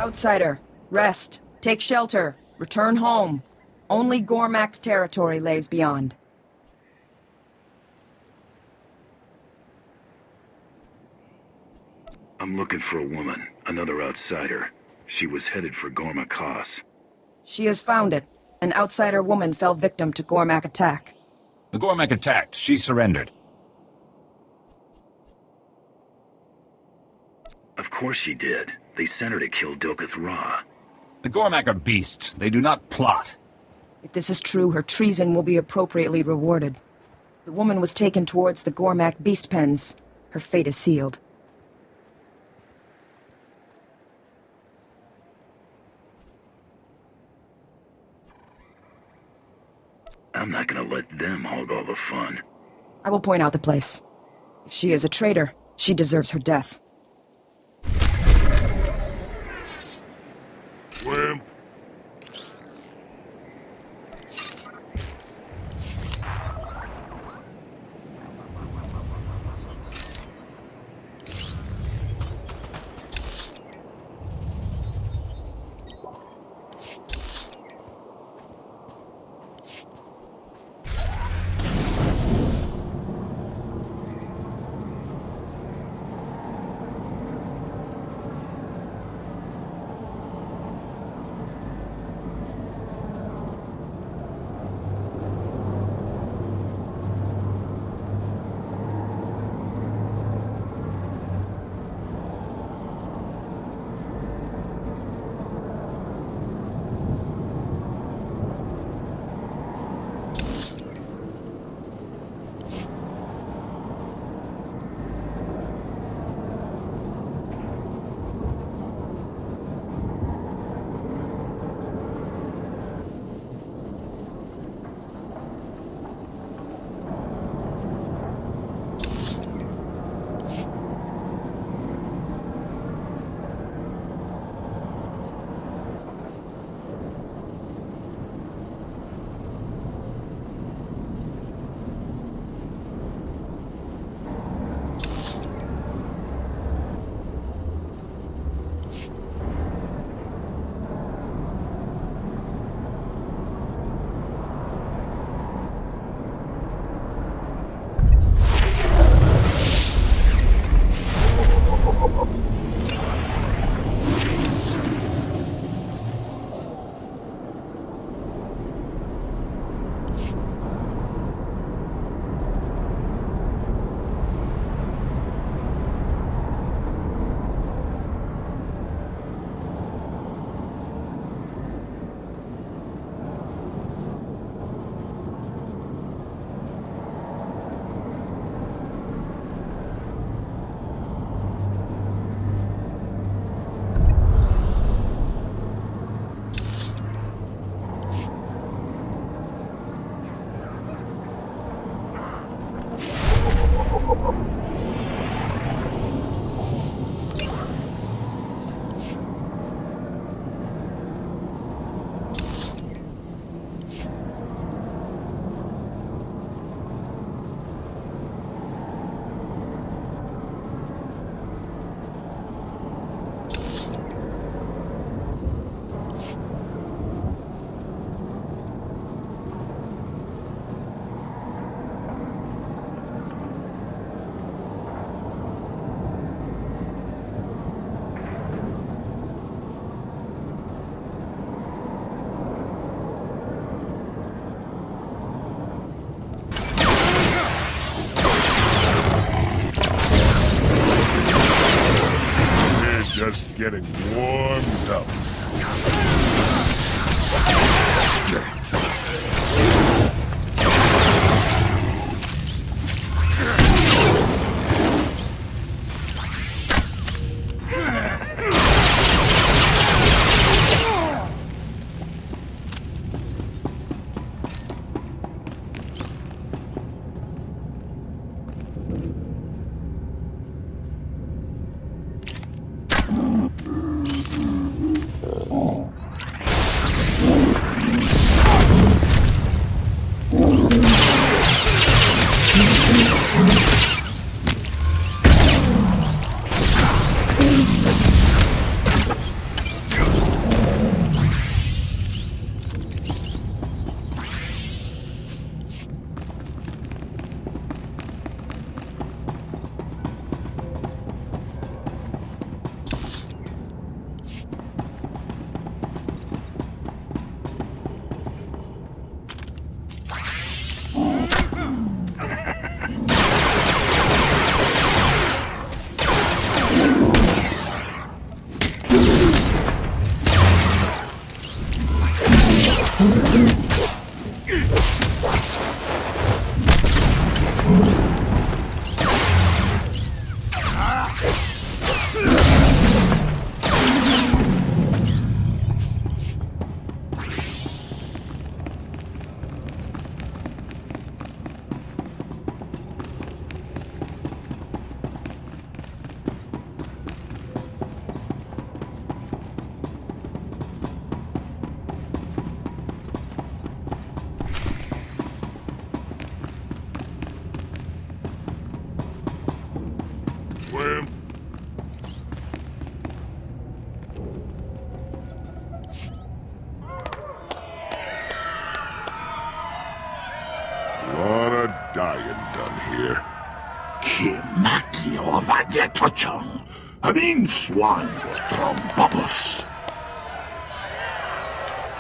Outsider, rest. Take shelter. Return home. Only Gormak territory lays beyond. I'm looking for a woman, another outsider. She was headed for Gormak Haas. She has found it. An outsider woman fell victim to Gormak attack. The Gormak attacked. She surrendered. Of course she did. They sent her to kill Doketh Ra. The Gormak are beasts. They do not plot. If this is true, her treason will be appropriately rewarded. The woman was taken towards the Gormak beast pens. Her fate is sealed. I'm not gonna let them hog all the fun. I will point out the place. If she is a traitor, she deserves her death. Wimp. Just getting warmed up. Swim. Lot of dying done here. Kimaki ovadietochong. Amin swan trombobos.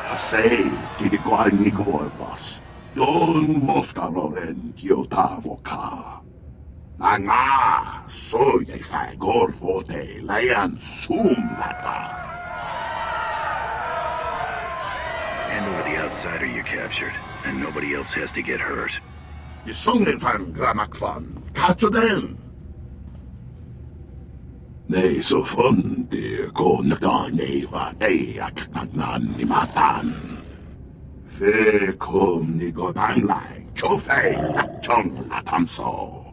Hasei kidigwan ni gorvos. Don mostaroren diotavoka. Nga soy ay fagor vote layan sumlata. Hand over the outsider you captured, and nobody else has to get hurt. Isungen fan gramakvan, kachoden. Nei så fundi ko nagdaneva ei at nagnan ni matan. Fe kom ni go banglai, chofei at chong atamso.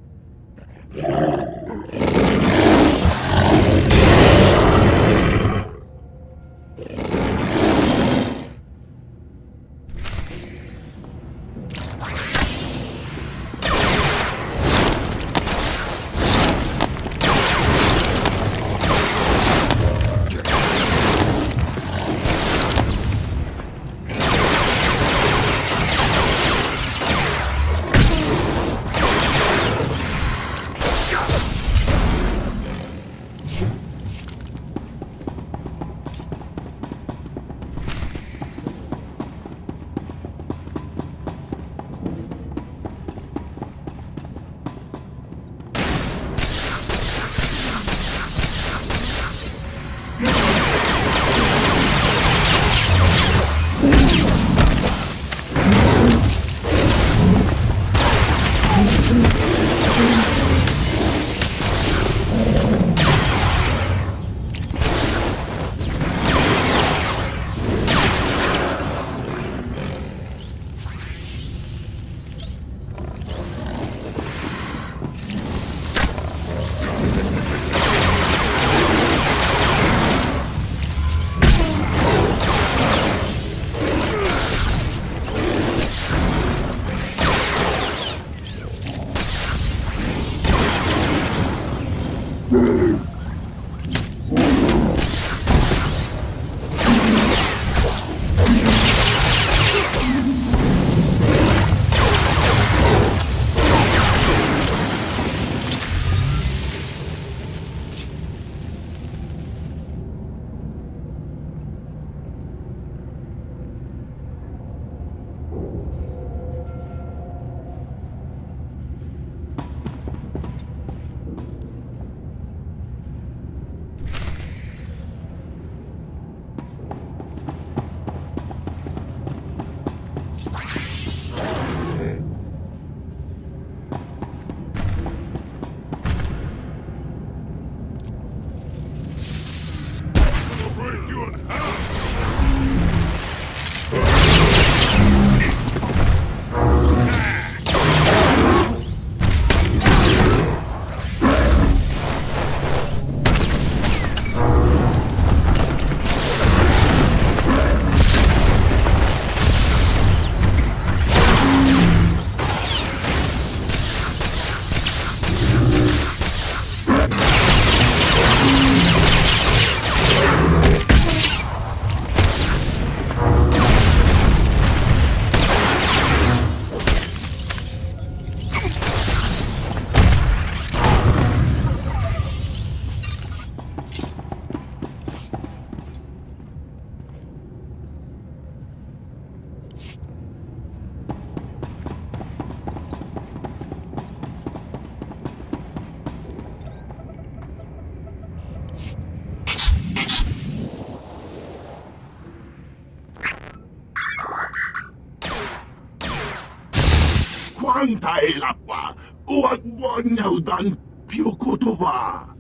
Quantailaqua, uagwanaudan piokotova.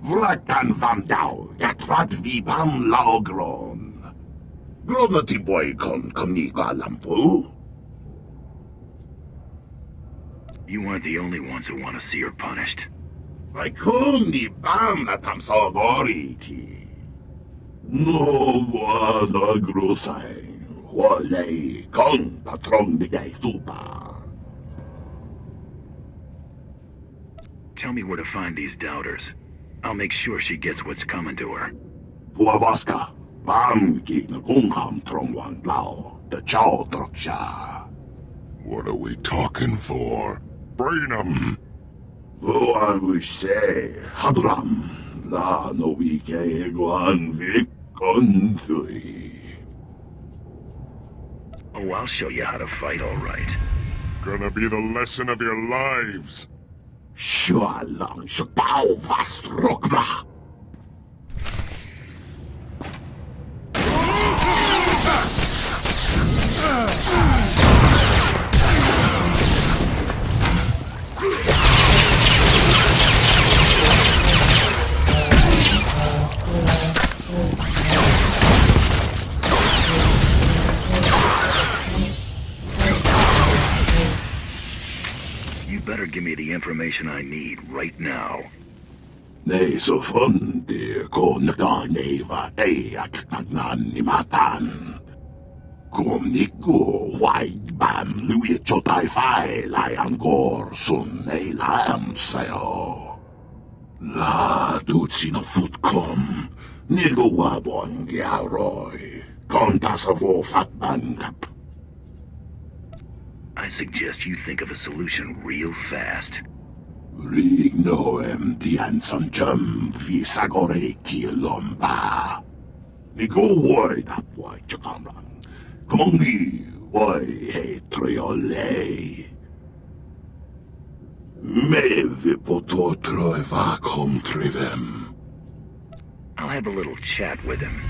Vrakan vam dau, gatrat vibam laogron. Gronati boy kon koniga lampu. You aren't the only ones who want to see her punished. Vai koni bam na tam sagoriti. No vada grosai. Wale kon patron bigay tupa. Tell me where to find these doubters. I'll make sure she gets what's coming to her. Puavaska, bam ki na kungham trong wan lao, the chow troksha. What are we talking for? Brain 'em! Though I wish say, Hadram, la no wike guan vik kontui. Oh, I'll show you how to fight, all right. Gonna be the lesson of your lives. Shua lang shutao vas rokma. You better give me the information I need right now. Ne so fundi ko neva e aknan ni matan. Komniku wai bam lui chotai fai lai angor sun e lam sayo. La duzino futkom nigo wabon giaroi. Kontasavo fatban kap. I suggest you think of a solution real fast. Rigno dian jam visagore kilomba. Nigo woi tapwai chakamran. Kongi woi he triole. Me vi pototro eva contrivem. I'll have a little chat with him.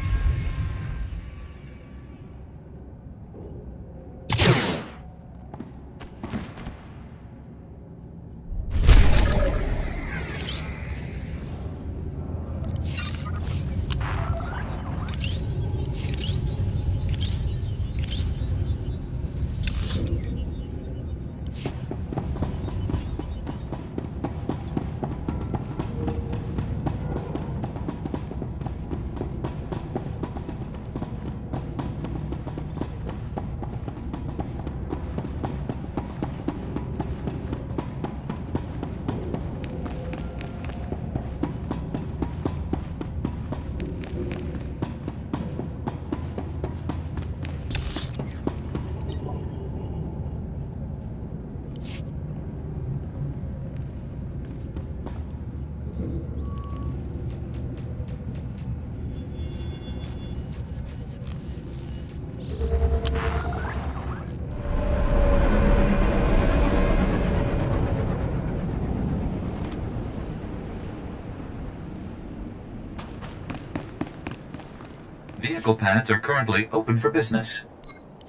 Vehicle pads are currently open for business.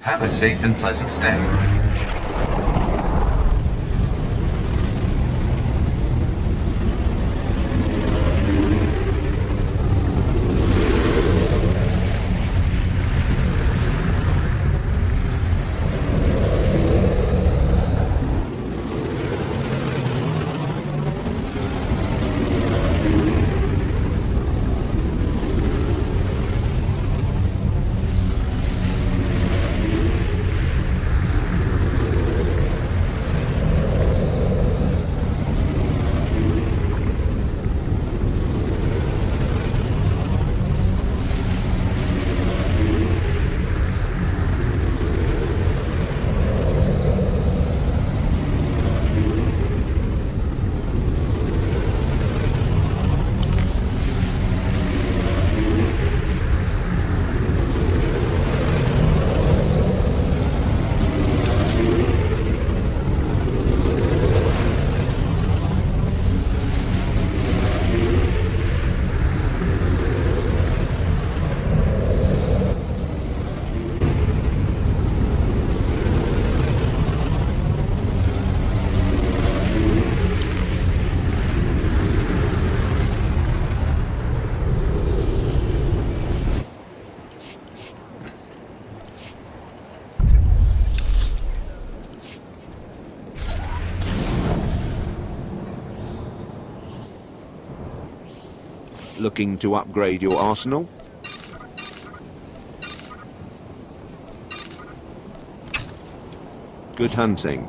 Have a safe and pleasant stay. Looking to upgrade your arsenal? Good hunting.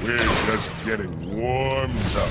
We're just getting warmed up.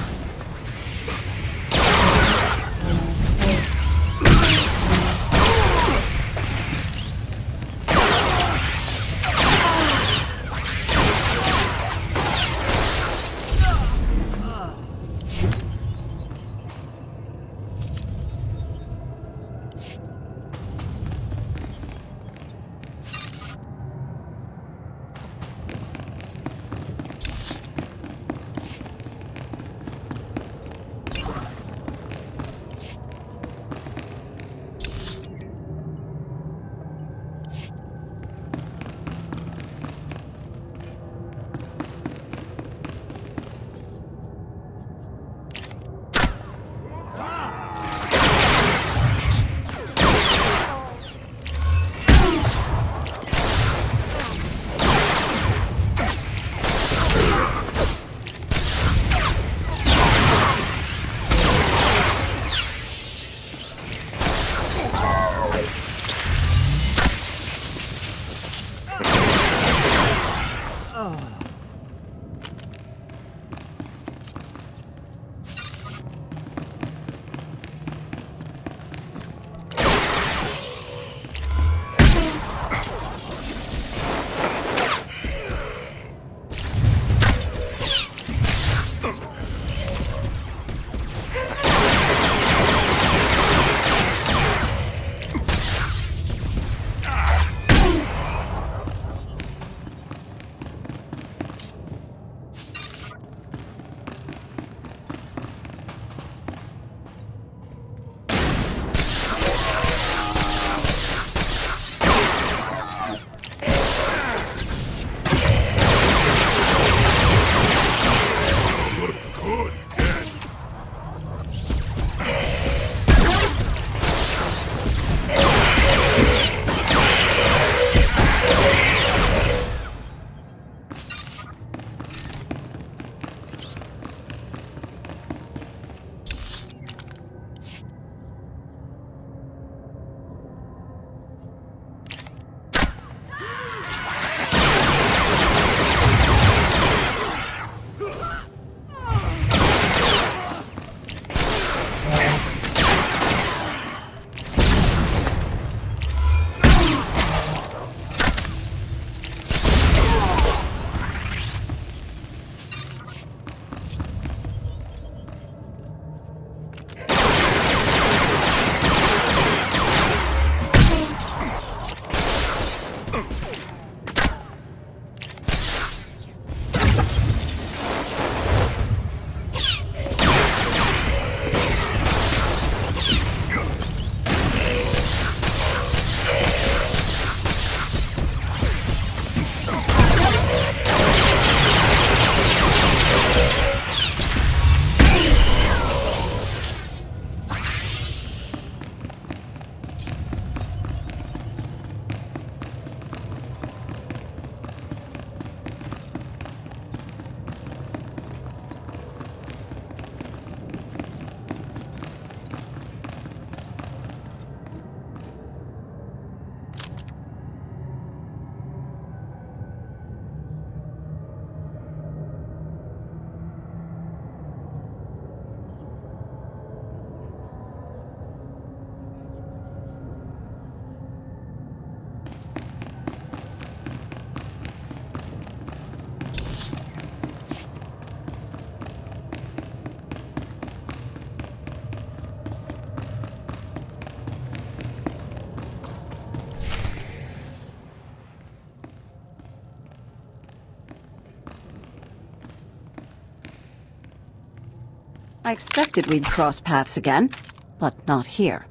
I expected we'd cross paths again, but not here.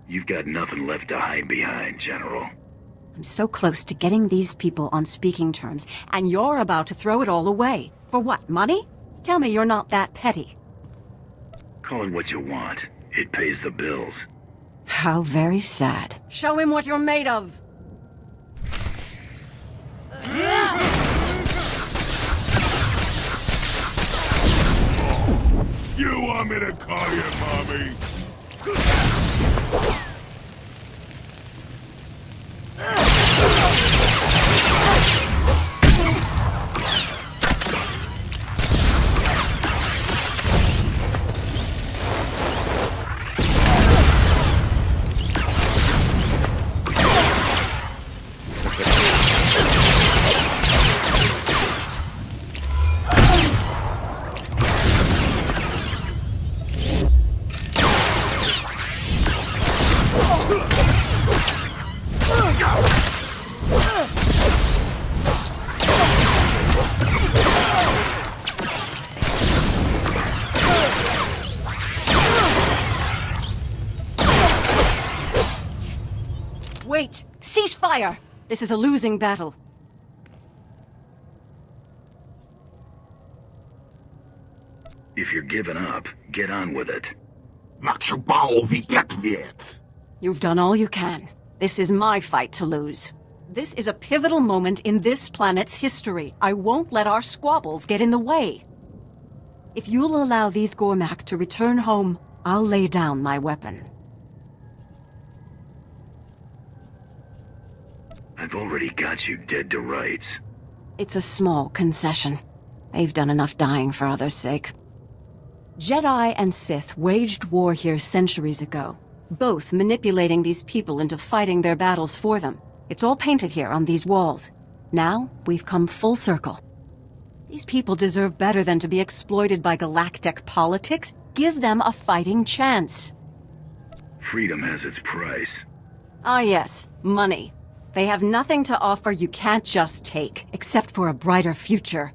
You've got nothing left to hide behind, General. I'm so close to getting these people on speaking terms, and you're about to throw it all away. For what, money? Tell me you're not that petty. Call it what you want. It pays the bills. How very sad. Show him what you're made of! You want me to call you mommy? Wait! Cease fire! This is a losing battle. If you're giving up, get on with it. You've done all you can. This is my fight to lose. This is a pivotal moment in this planet's history. I won't let our squabbles get in the way. If you'll allow these Gormak to return home, I'll lay down my weapon. I've already got you dead to rights. It's a small concession. They've done enough dying for others' sake. Jedi and Sith waged war here centuries ago, both manipulating these people into fighting their battles for them. It's all painted here on these walls. Now, we've come full circle. These people deserve better than to be exploited by galactic politics. Give them a fighting chance. Freedom has its price. Ah yes, money. They have nothing to offer you can't just take, except for a brighter future.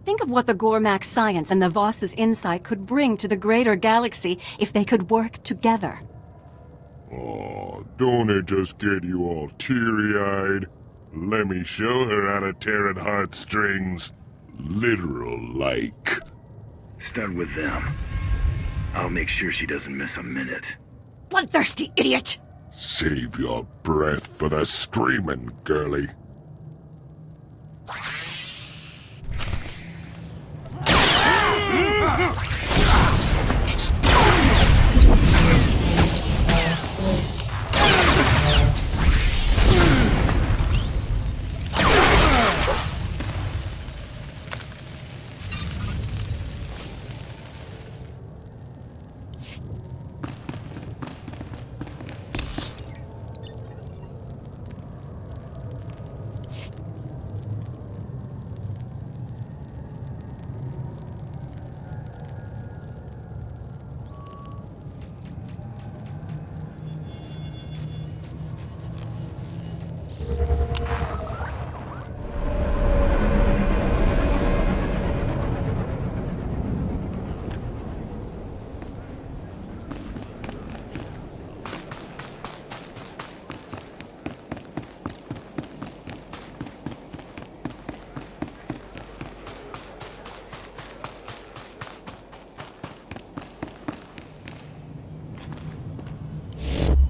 Think of what the Gormak science and the Voss's insight could bring to the greater galaxy if they could work together. Oh, don't it just get you all teary-eyed? Let me show her how to tear at heartstrings. Literal-like. Start with them. I'll make sure she doesn't miss a minute. Bloodthirsty idiot! Save your breath for the screaming, girlie.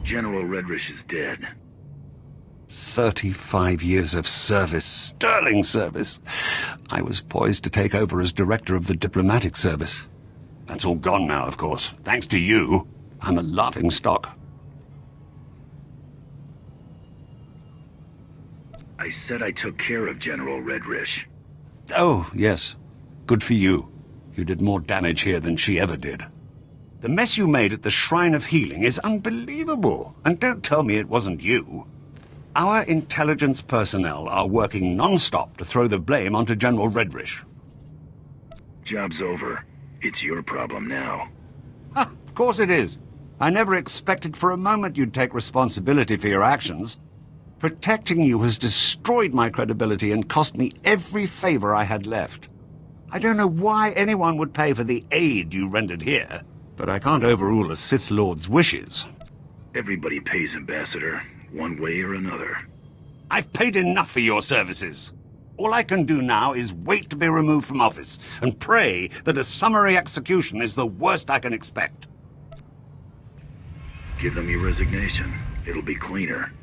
General Redrish is dead. 35 years of service, sterling service. I was poised to take over as director of the diplomatic service. That's all gone now, of course. Thanks to you, I'm a laughing stock. I said I took care of General Redrish. Oh, yes. Good for you. You did more damage here than she ever did. The mess you made at the Shrine of Healing is unbelievable. And don't tell me it wasn't you. Our intelligence personnel are working non-stop to throw the blame onto General Redrish. Job's over. It's your problem now. Of course it is. I never expected for a moment you'd take responsibility for your actions. Protecting you has destroyed my credibility and cost me every favor I had left. I don't know why anyone would pay for the aid you rendered here, but I can't overrule a Sith Lord's wishes. Everybody pays, Ambassador, one way or another. I've paid enough for your services. All I can do now is wait to be removed from office and pray that a summary execution is the worst I can expect. Give them your resignation. It'll be cleaner.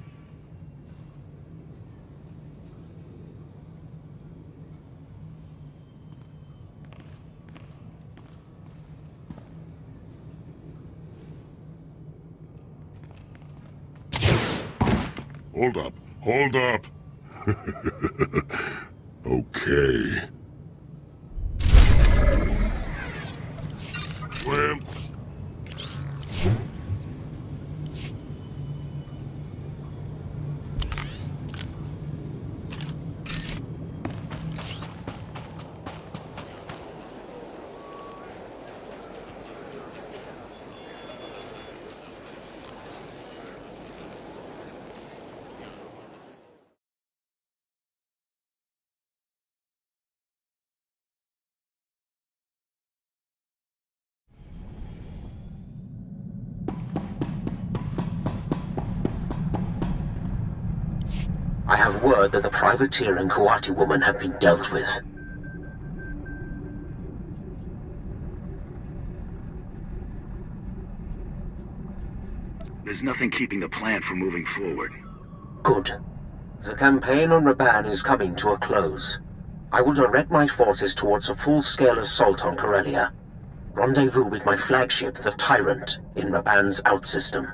Hold up. Hold up. Okay. Swim. I have word that the privateer and Kuati woman have been dealt with. There's nothing keeping the plan from moving forward. Good. The campaign on Raban is coming to a close. I will direct my forces towards a full-scale assault on Corellia. Rendezvous with my flagship, the Tyrant, in Raban's outsystem.